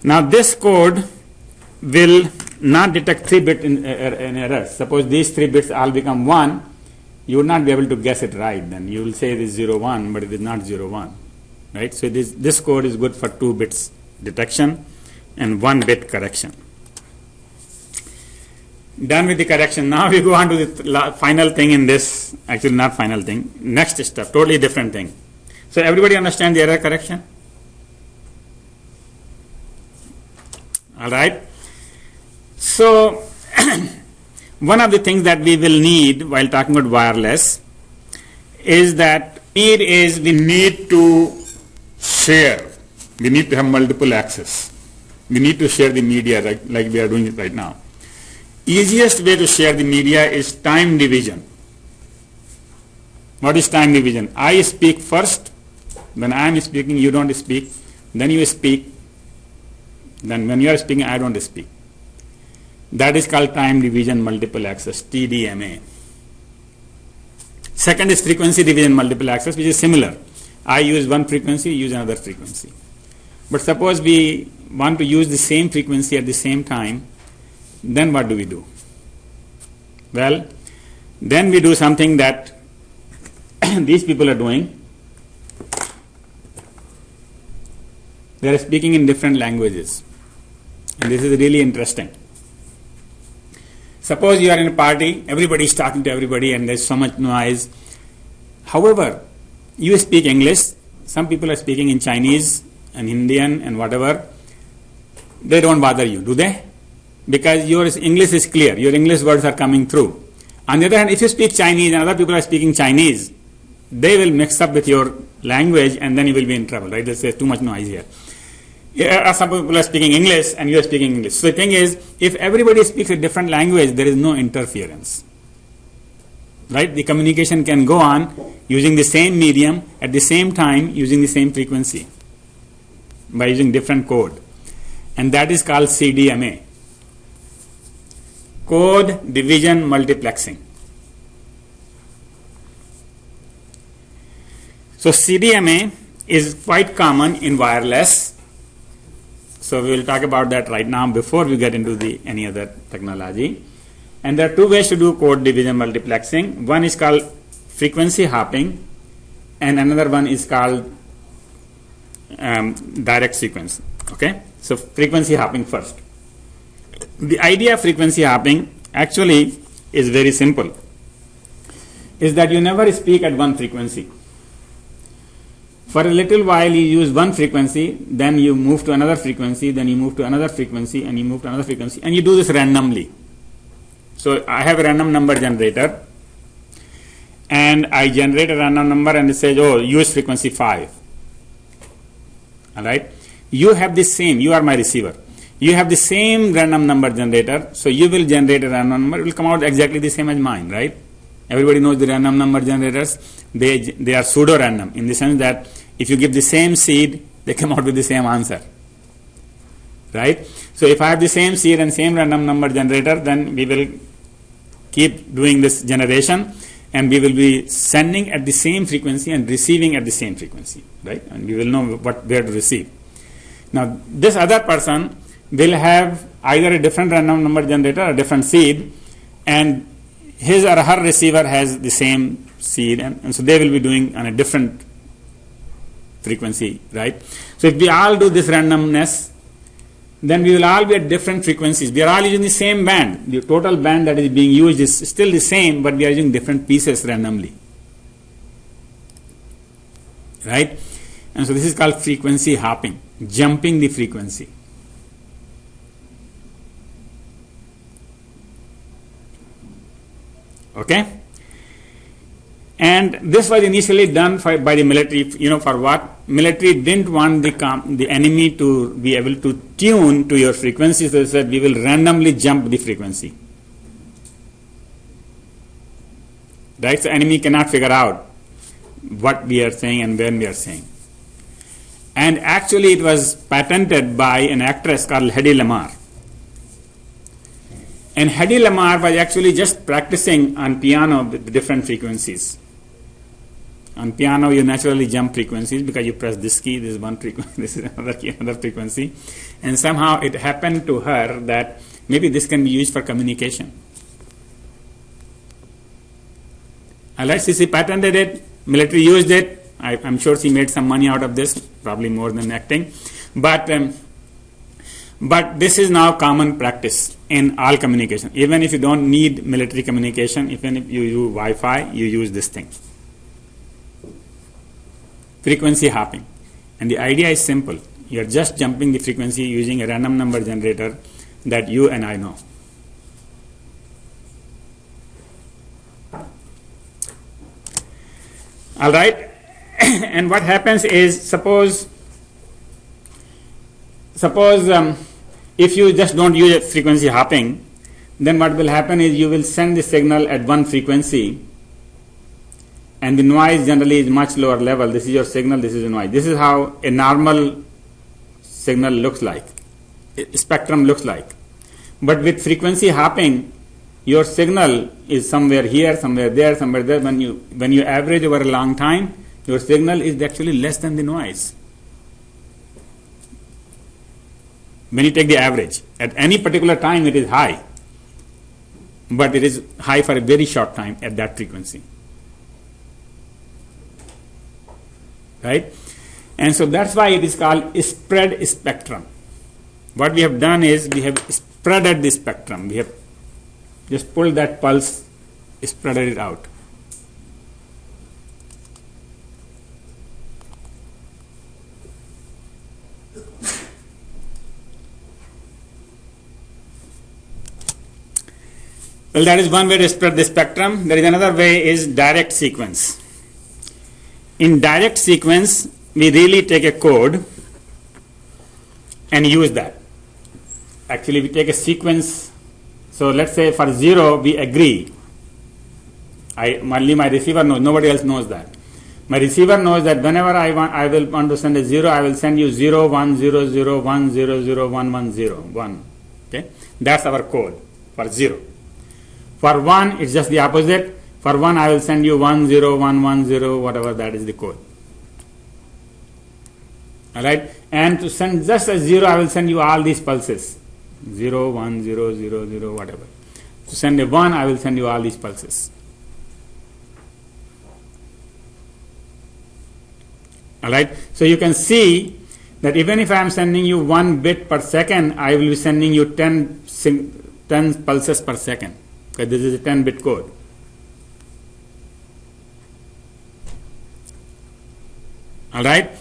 Now this code will not detect 3 bit in errors. Suppose these 3 bits all become 1, you will not be able to guess it right. Then you will say it is 01, but it is not 01. Right? So this code is good for 2 bits detection and 1 bit correction. Done with the correction. Now we go on to the final thing in this. Actually, not final thing. Next step, totally different thing. So everybody understand the error correction? All right. So one of the things that we will need while talking about wireless is that we need to share. We need to have multiple access. We need to share the media like we are doing it right now. Easiest way to share the media is time division. What is time division? I speak first. When I am speaking, you don't speak. Then you speak. Then when you are speaking, I don't speak. That is called time division multiple access, TDMA. Second is frequency division multiple access, which is similar. I use one frequency, you use another frequency. But suppose we want to use the same frequency at the same time, then what do we do? Well, then we do something that these people are doing. They are speaking in different languages. And this is really interesting. Suppose you are in a party, everybody is talking to everybody and there's so much noise. However, you speak English, some people are speaking in Chinese and Indian and whatever. They don't bother you, do they? Because your English is clear, your English words are coming through. On the other hand, if you speak Chinese and other people are speaking Chinese, they will mix up with your language and then you will be in trouble, right? There's too much noise here. Some people are speaking English and you are speaking English. So the thing is, if everybody speaks a different language, there is no interference. Right? The communication can go on using the same medium at the same time using the same frequency by using different code. And that is called CDMA. Code Division Multiplexing. So CDMA is quite common in wireless. So we will talk about that right now before we get into any other technology. And there are two ways to do code division multiplexing. One is called frequency hopping and another one is called direct sequence. Okay, so frequency hopping first. The idea of frequency hopping actually is very simple. Is that you never speak at one frequency. For a little while you use one frequency, then you move to another frequency, then you move to another frequency, and you move to another frequency, and you do this randomly. So I have a random number generator, and I generate a random number and it says, oh, use frequency 5. Alright? You have the same, you are my receiver. You have the same random number generator, so you will generate a random number, it will come out exactly the same as mine, right? Everybody knows the random number generators. They are pseudo-random in the sense that if you give the same seed, they come out with the same answer. Right? So if I have the same seed and same random number generator, then we will keep doing this generation and we will be sending at the same frequency and receiving at the same frequency. Right? And we will know where to receive. Now, this other person will have either a different random number generator or a different seed, and his or her receiver has the same seed, and so they will be doing on a different frequency, right? So if we all do this randomness, then we will all be at different frequencies. We are all using the same band. The total band that is being used is still the same, but we are using different pieces randomly. Right? And so this is called frequency hopping, jumping the frequency. Okay? And this was initially done by the military, for what? Military didn't want the enemy to be able to tune to your frequency, so they said we will randomly jump the frequency. Right? So enemy cannot figure out what we are saying and when we are saying. And actually it was patented by an actress called Hedy Lamarr. And Hedy Lamarr was actually just practicing on piano with different frequencies. On piano, you naturally jump frequencies because you press this key, this is one frequency, this is another key, another frequency. And somehow it happened to her that maybe this can be used for communication. Alright, so she patented it, military used it. I'm sure she made some money out of this, probably more than acting. But this is now common practice in all communication. Even if you don't need military communication, even if you use Wi-Fi, you use this thing. Frequency hopping. And the idea is simple. You are just jumping the frequency using a random number generator that you and I know. Alright? And what happens is, suppose if you just don't use frequency hopping, then what will happen is you will send the signal at one frequency and the noise generally is much lower level. This is your signal, this is the noise. This is how a normal signal looks like, a spectrum looks like. But with frequency hopping, your signal is somewhere here, somewhere there, somewhere there. When you average over a long time, your signal is actually less than the noise. When you take the average, at any particular time it is high, but it is high for a very short time at that frequency. Right? And so that's why it is called spread spectrum. What we have done is we have spreaded the spectrum. We have just pull that pulse, spread it out. Well, that is one way to spread the spectrum. There is another way, is direct sequence. In direct sequence, we really take a code and use that. Actually, we take a sequence. So let's say for 0, we agree. Only my receiver knows. Nobody else knows that. My receiver knows that whenever I will want to send a 0, I will send you 0, 1, 0, 0, 1, 0, 0, 1, 1, 0, 1. Okay? That's our code for 0. For 1, it's just the opposite. For 1, I will send you 1, 0, 1, 1, 0, whatever, that is the code. Alright? And to send just a 0, I will send you all these pulses. 0, 1, 0, 0, 0, whatever. To send a 1, I will send you all these pulses. Alright? So you can see that even if I am sending you 1 bit per second, I will be sending you 10 pulses per second. Because this is a 10-bit code. Alright?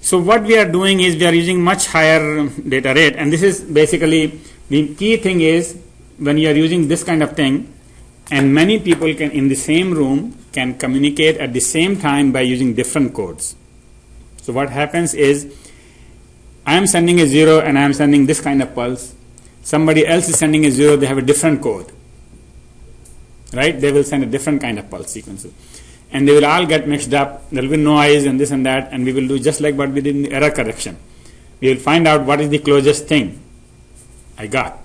So what we are doing is we are using much higher data rate, and this is basically the key thing is when you are using this kind of thing, and many people can in the same room can communicate at the same time by using different codes. So what happens is I am sending a 0 and I am sending this kind of pulse. Somebody else is sending a 0, they have a different code. Right? They will send a different kind of pulse sequences. And they will all get mixed up. There will be noise and this and that, and we will do just like what we did in the error correction. We will find out what is the closest thing I got.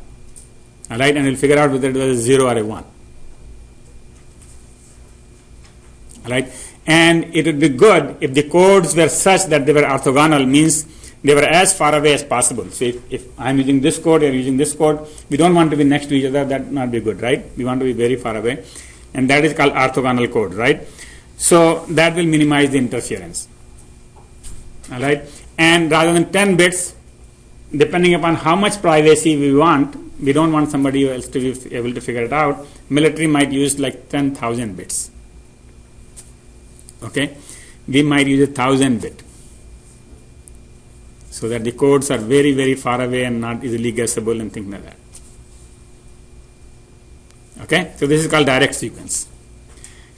Alright? And we'll figure out whether it was a 0 or a 1. Alright? And it would be good if the codes were such that they were orthogonal, means they were as far away as possible. So if I'm using this code, you're using this code, we don't want to be next to each other, that would not be good, right? We want to be very far away. And that is called orthogonal code, right? So that will minimize the interference. Alright? And rather than 10 bits, depending upon how much privacy we want, we don't want somebody else to be able to figure it out. Military might use like 10,000 bits. Okay? We might use 1,000 bit. So that the codes are very, very far away and not easily guessable and things like that. Okay? So this is called direct sequence.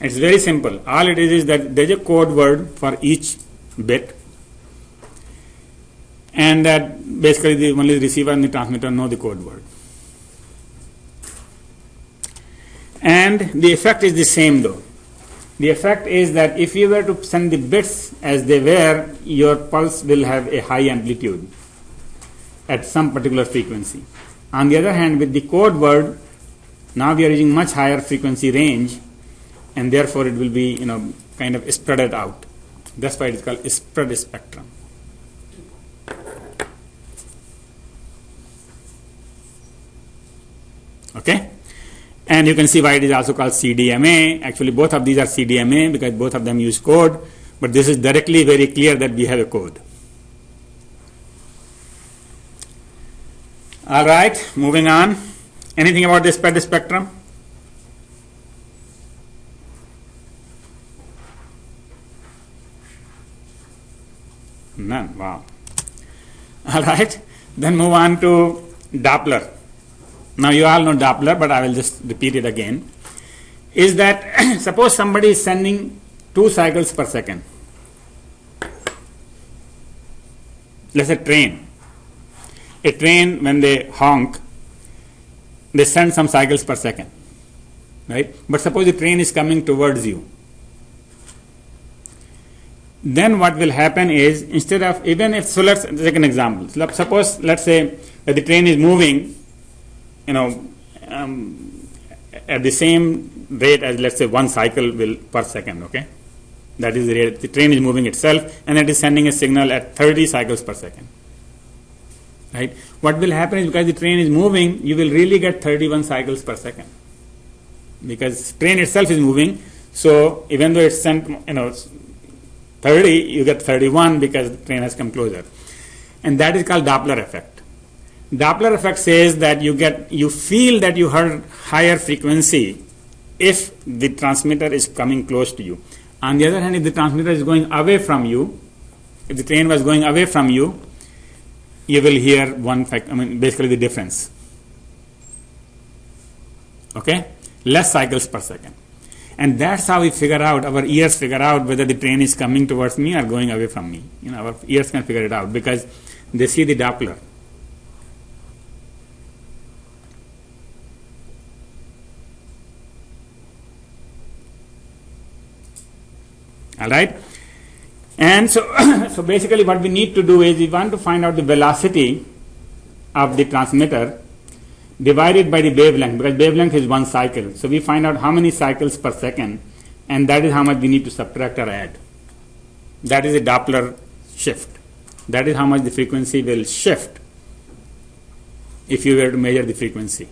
And it's very simple. All it is that there is a code word for each bit. And that basically only the receiver and the transmitter know the code word. And the effect is the same though. The effect is that if you were to send the bits as they were, your pulse will have a high amplitude at some particular frequency. On the other hand, with the code word, now we are using much higher frequency range, and therefore it will be, kind of spread it out. That's why it's called spread spectrum. Okay? And you can see why it is also called CDMA. Actually, both of these are CDMA because both of them use code. But this is directly very clear that we have a code. All right, moving on. Anything about the spread spectrum? None. Wow. All right. Then move on to Doppler. Now you all know Doppler, but I will just repeat it again. Is that suppose somebody is sending 2 cycles per second. Let's say train. A train, when they honk, they send some cycles per second. Right? But suppose the train is coming towards you. Then what will happen is, instead of, even if, so let's take an example. Suppose, let's say that the train is moving at the same rate as, let's say, 1 cycle per second, okay? That is the rate. The train is moving itself, and it is sending a signal at 30 cycles per second. Right? What will happen is, because the train is moving, you will really get 31 cycles per second. Because train itself is moving, so even though it's sent, 30, you get 31 because the train has come closer. And that is called Doppler effect. Doppler effect says that you feel that you heard higher frequency if the transmitter is coming close to you. On the other hand, if the transmitter is going away from you, if the train was going away from you, you will hear basically the difference. Okay? Less cycles per second. And that's how we figure out, our ears figure out whether the train is coming towards me or going away from me. Our ears can figure it out because they see the Doppler. All right? And so basically what we need to do is we want to find out the velocity of the transmitter divided by the wavelength, because wavelength is one cycle. So we find out how many cycles per second, and that is how much we need to subtract or add. That is a Doppler shift. That is how much the frequency will shift if you were to measure the frequency.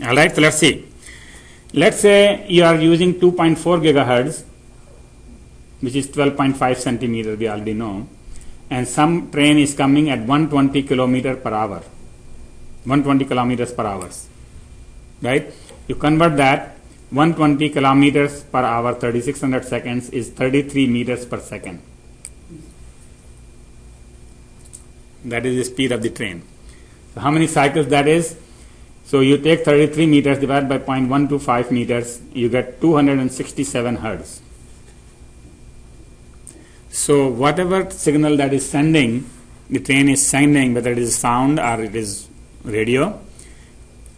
All right, so let's see. Let's say you are using 2.4 gigahertz, which is 12.5 centimeters, we already know, and some train is coming at 120 kilometers per hour, 120 kilometers per hour, right? You convert that, 120 kilometers per hour, 3600 seconds is 33 meters per second. That is the speed of the train. So how many cycles that is? So you take 33 meters divided by 0.125 meters, you get 267 hertz. So whatever signal that is sending, the train is sending, whether it is sound or it is radio,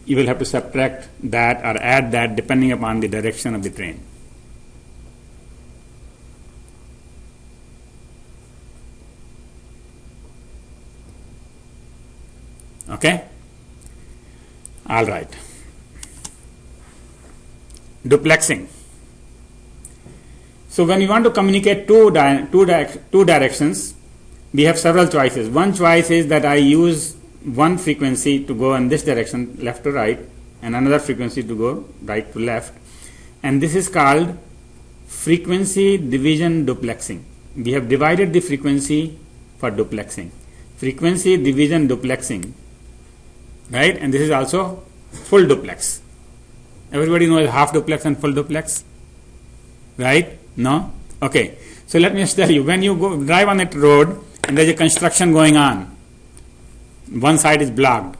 you will have to subtract that or add that depending upon the direction of the train. Okay? All right. Duplexing. So when we want to communicate two directions, we have several choices. One choice is that I use one frequency to go in this direction, left to right, and another frequency to go right to left. And this is called frequency division duplexing. We have divided the frequency for duplexing. Frequency division duplexing. Right? And this is also full duplex. Everybody knows half duplex and full duplex? Right? No? Okay. So let me just tell you, when you go drive on that road and there's a construction going on, one side is blocked,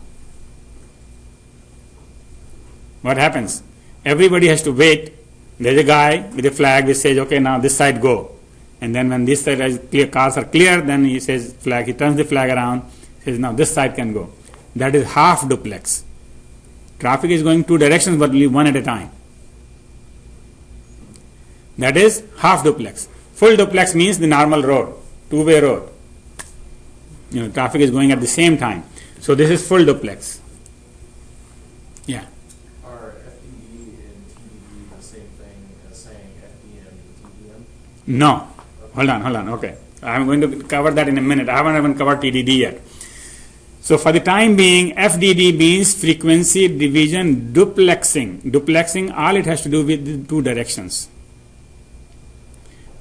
what happens? Everybody has to wait. There's a guy with a flag which says, okay, now this side go. And then when this side is clear, cars are clear, then he says flag, he turns the flag around, says now this side can go. That is half duplex. Traffic is going two directions but only one at a time. That is half duplex. Full duplex means the normal road, two-way road. Traffic is going at the same time. So this is full duplex. Yeah. Are FDD and TDD the same thing as saying FDM and TDM? No. Hold on. Okay. I'm going to cover that in a minute. I haven't even covered TDD yet. So for the time being, FDD means frequency division duplexing. Duplexing, all it has to do with the two directions.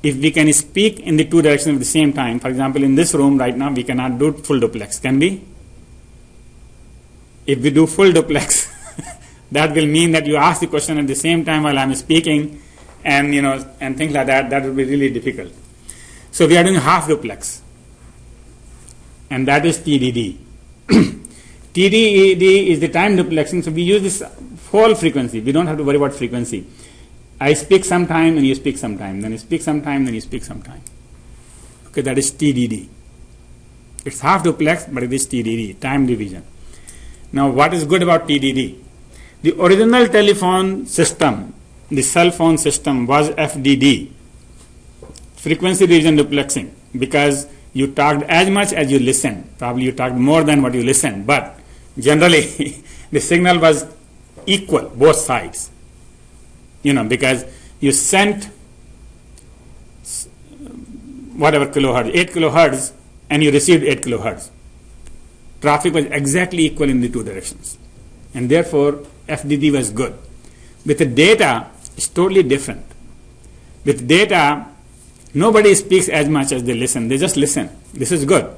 If we can speak in the two directions at the same time, for example, in this room right now, we cannot do full duplex, can we? If we do full duplex, that will mean that you ask the question at the same time while I'm speaking, and and things like that. That will be really difficult. So we are doing half duplex, and that is TDD. TDD is the time duplexing. So we use this whole frequency. We don't have to worry about frequency. I speak sometime and you speak sometime. Then you speak sometime, then you speak sometime. Okay, that is TDD. It's half duplex, but it is TDD, time division. Now, what is good about TDD? The original telephone system, the cell phone system, was FDD, frequency division duplexing, because you talked as much as you listened. Probably you talked more than what you listened, but generally the signal was equal, both sides. Because you sent whatever kilohertz, 8 kilohertz, and you received 8 kilohertz. Traffic was exactly equal in the two directions. And therefore, FDD was good. With the data, it's totally different. With data, Nobody speaks as much as they listen. They just listen. This is good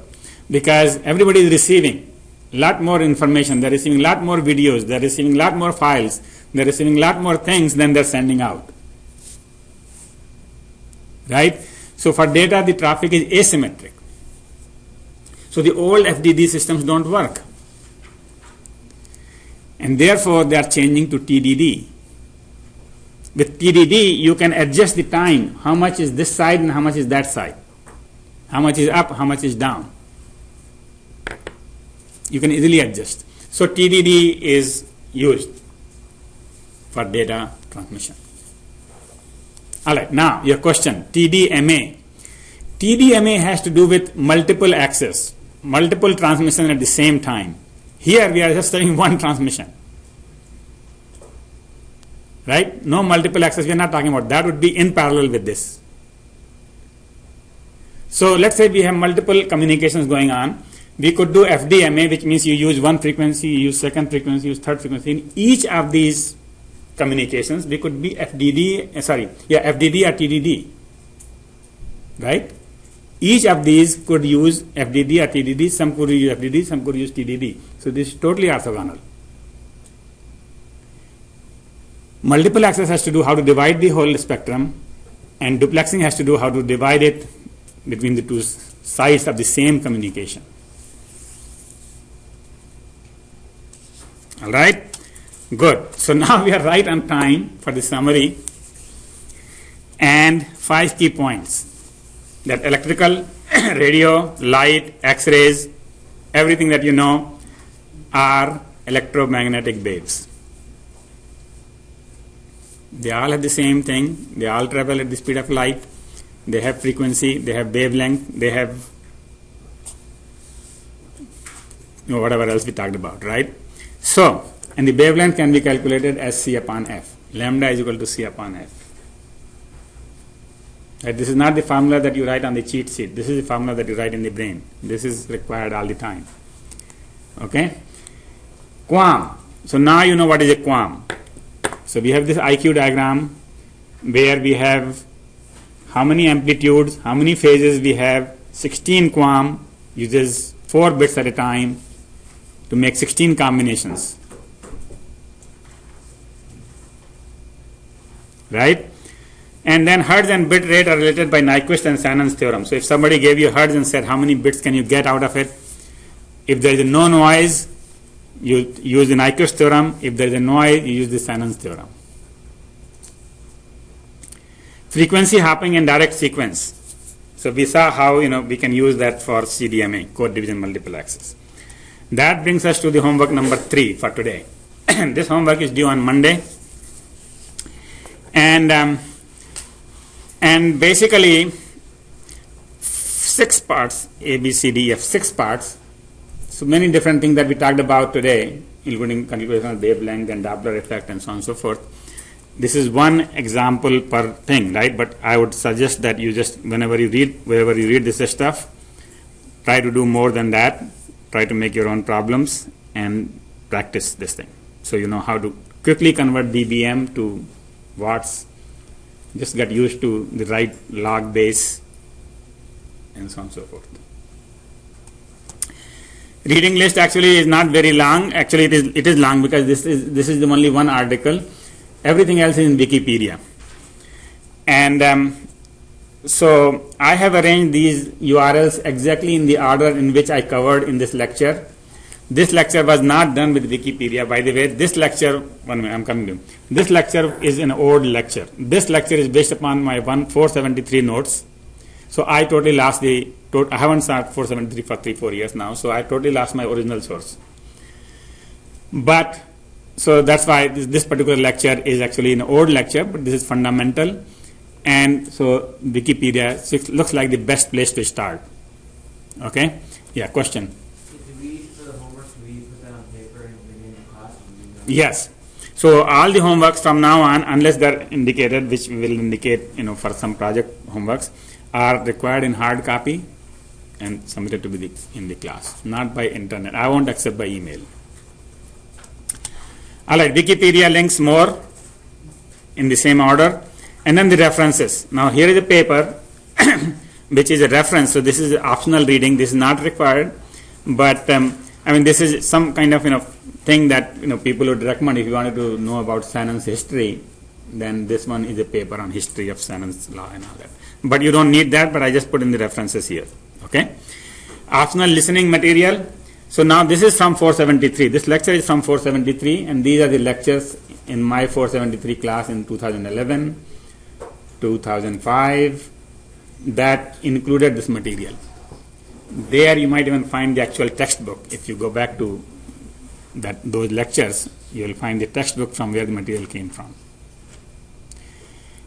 because everybody is receiving a lot more information. They're receiving a lot more videos. They're receiving a lot more files. They're receiving a lot more things than they're sending out. Right? So for data, the traffic is asymmetric. So the old FDD systems don't work. And therefore, they are changing to TDD. With TDD, you can adjust the time. How much is this side and how much is that side? How much is up, how much is down? You can easily adjust. So TDD is used for data transmission. All right, now your question, TDMA. TDMA has to do with multiple access, multiple transmission at the same time. Here we are just studying one transmission. Right? No multiple access, we are not talking about. That would be in parallel with this. So let's say we have multiple communications going on. We could do FDMA, which means you use one frequency, you use second frequency, use third frequency. In each of these communications, we could be FDD or TDD. Right? Each of these could use FDD or TDD. Some could use FDD, some could use TDD. So this is totally orthogonal. Multiple access has to do how to divide the whole spectrum, and duplexing has to do how to divide it between the two sides of the same communication. All right? Good. So now we are right on time for the summary and 5 key points. That electrical, radio, light, X-rays, everything that you know are electromagnetic waves. They all have the same thing. They all travel at the speed of light. They have frequency. They have wavelength. They have whatever else we talked about, right? So, and the wavelength can be calculated as C upon F. Lambda is equal to C upon F. Right? This is not the formula that you write on the cheat sheet. This is the formula that you write in the brain. This is required all the time. Okay? QAM. So now you know what is a QAM. So we have this IQ diagram where we have how many amplitudes, how many phases we have. 16 QAM uses 4 bits at a time to make 16 combinations. Right? And then hertz and bit rate are related by Nyquist and Shannon's theorem. So if somebody gave you hertz and said how many bits can you get out of it, if there is no noise, you use the Nyquist theorem. If there is a noise, you use the Shannon's theorem. Frequency hopping and direct sequence. So we saw how we can use that for CDMA, code division multiple access. That brings us to the homework number 3 for today. This homework is due on Monday, and basically 6 parts, A, B, C, D, F, 6 parts. So many different things that we talked about today, including configuration of wavelength and Doppler effect and so on and so forth. This is one example per thing, right? But I would suggest that you just, wherever you read this stuff, try to do more than that. Try to make your own problems and practice this thing. So you know how to quickly convert dBm to watts. Just get used to the right log base and so on and so forth. Reading list actually is not very long. Actually, it is long because this is the only one article. Everything else is in Wikipedia. And so I have arranged these URLs exactly in the order in which I covered in this lecture. This lecture was not done with Wikipedia. By the way, this lecture, 1 minute, I'm coming to. This lecture is an old lecture. This lecture is based upon my 473 notes. So I totally lost I haven't started 473 for 3-4 years now. So I totally lost my original source. But so that's why this particular lecture is actually an old lecture, but this is fundamental. And so Wikipedia looks like the best place to start. Okay? Yeah, question? For the homework, do we put that on paper and bring it into class? Yes. So all the homeworks from now on, unless they're indicated, which we will indicate, for some project homeworks, are required in hard copy and submitted to be in the class, not by internet. I won't accept by email. All right, Wikipedia links more in the same order. And then the references. Now here is a paper which is a reference. So this is optional reading. This is not required, but I mean, this is some kind of thing that people would recommend if you wanted to know about Shannon's history. Then this one is a paper on history of Shannon's law and all that. But you don't need that. But I just put in the references here. Okay. Optional listening material. So now this is from 473. This lecture is from 473, and these are the lectures in my 473 class in 2011, 2005. That included this material. There you might even find the actual textbook. If you go back to those lectures, you will find the textbook from where the material came from.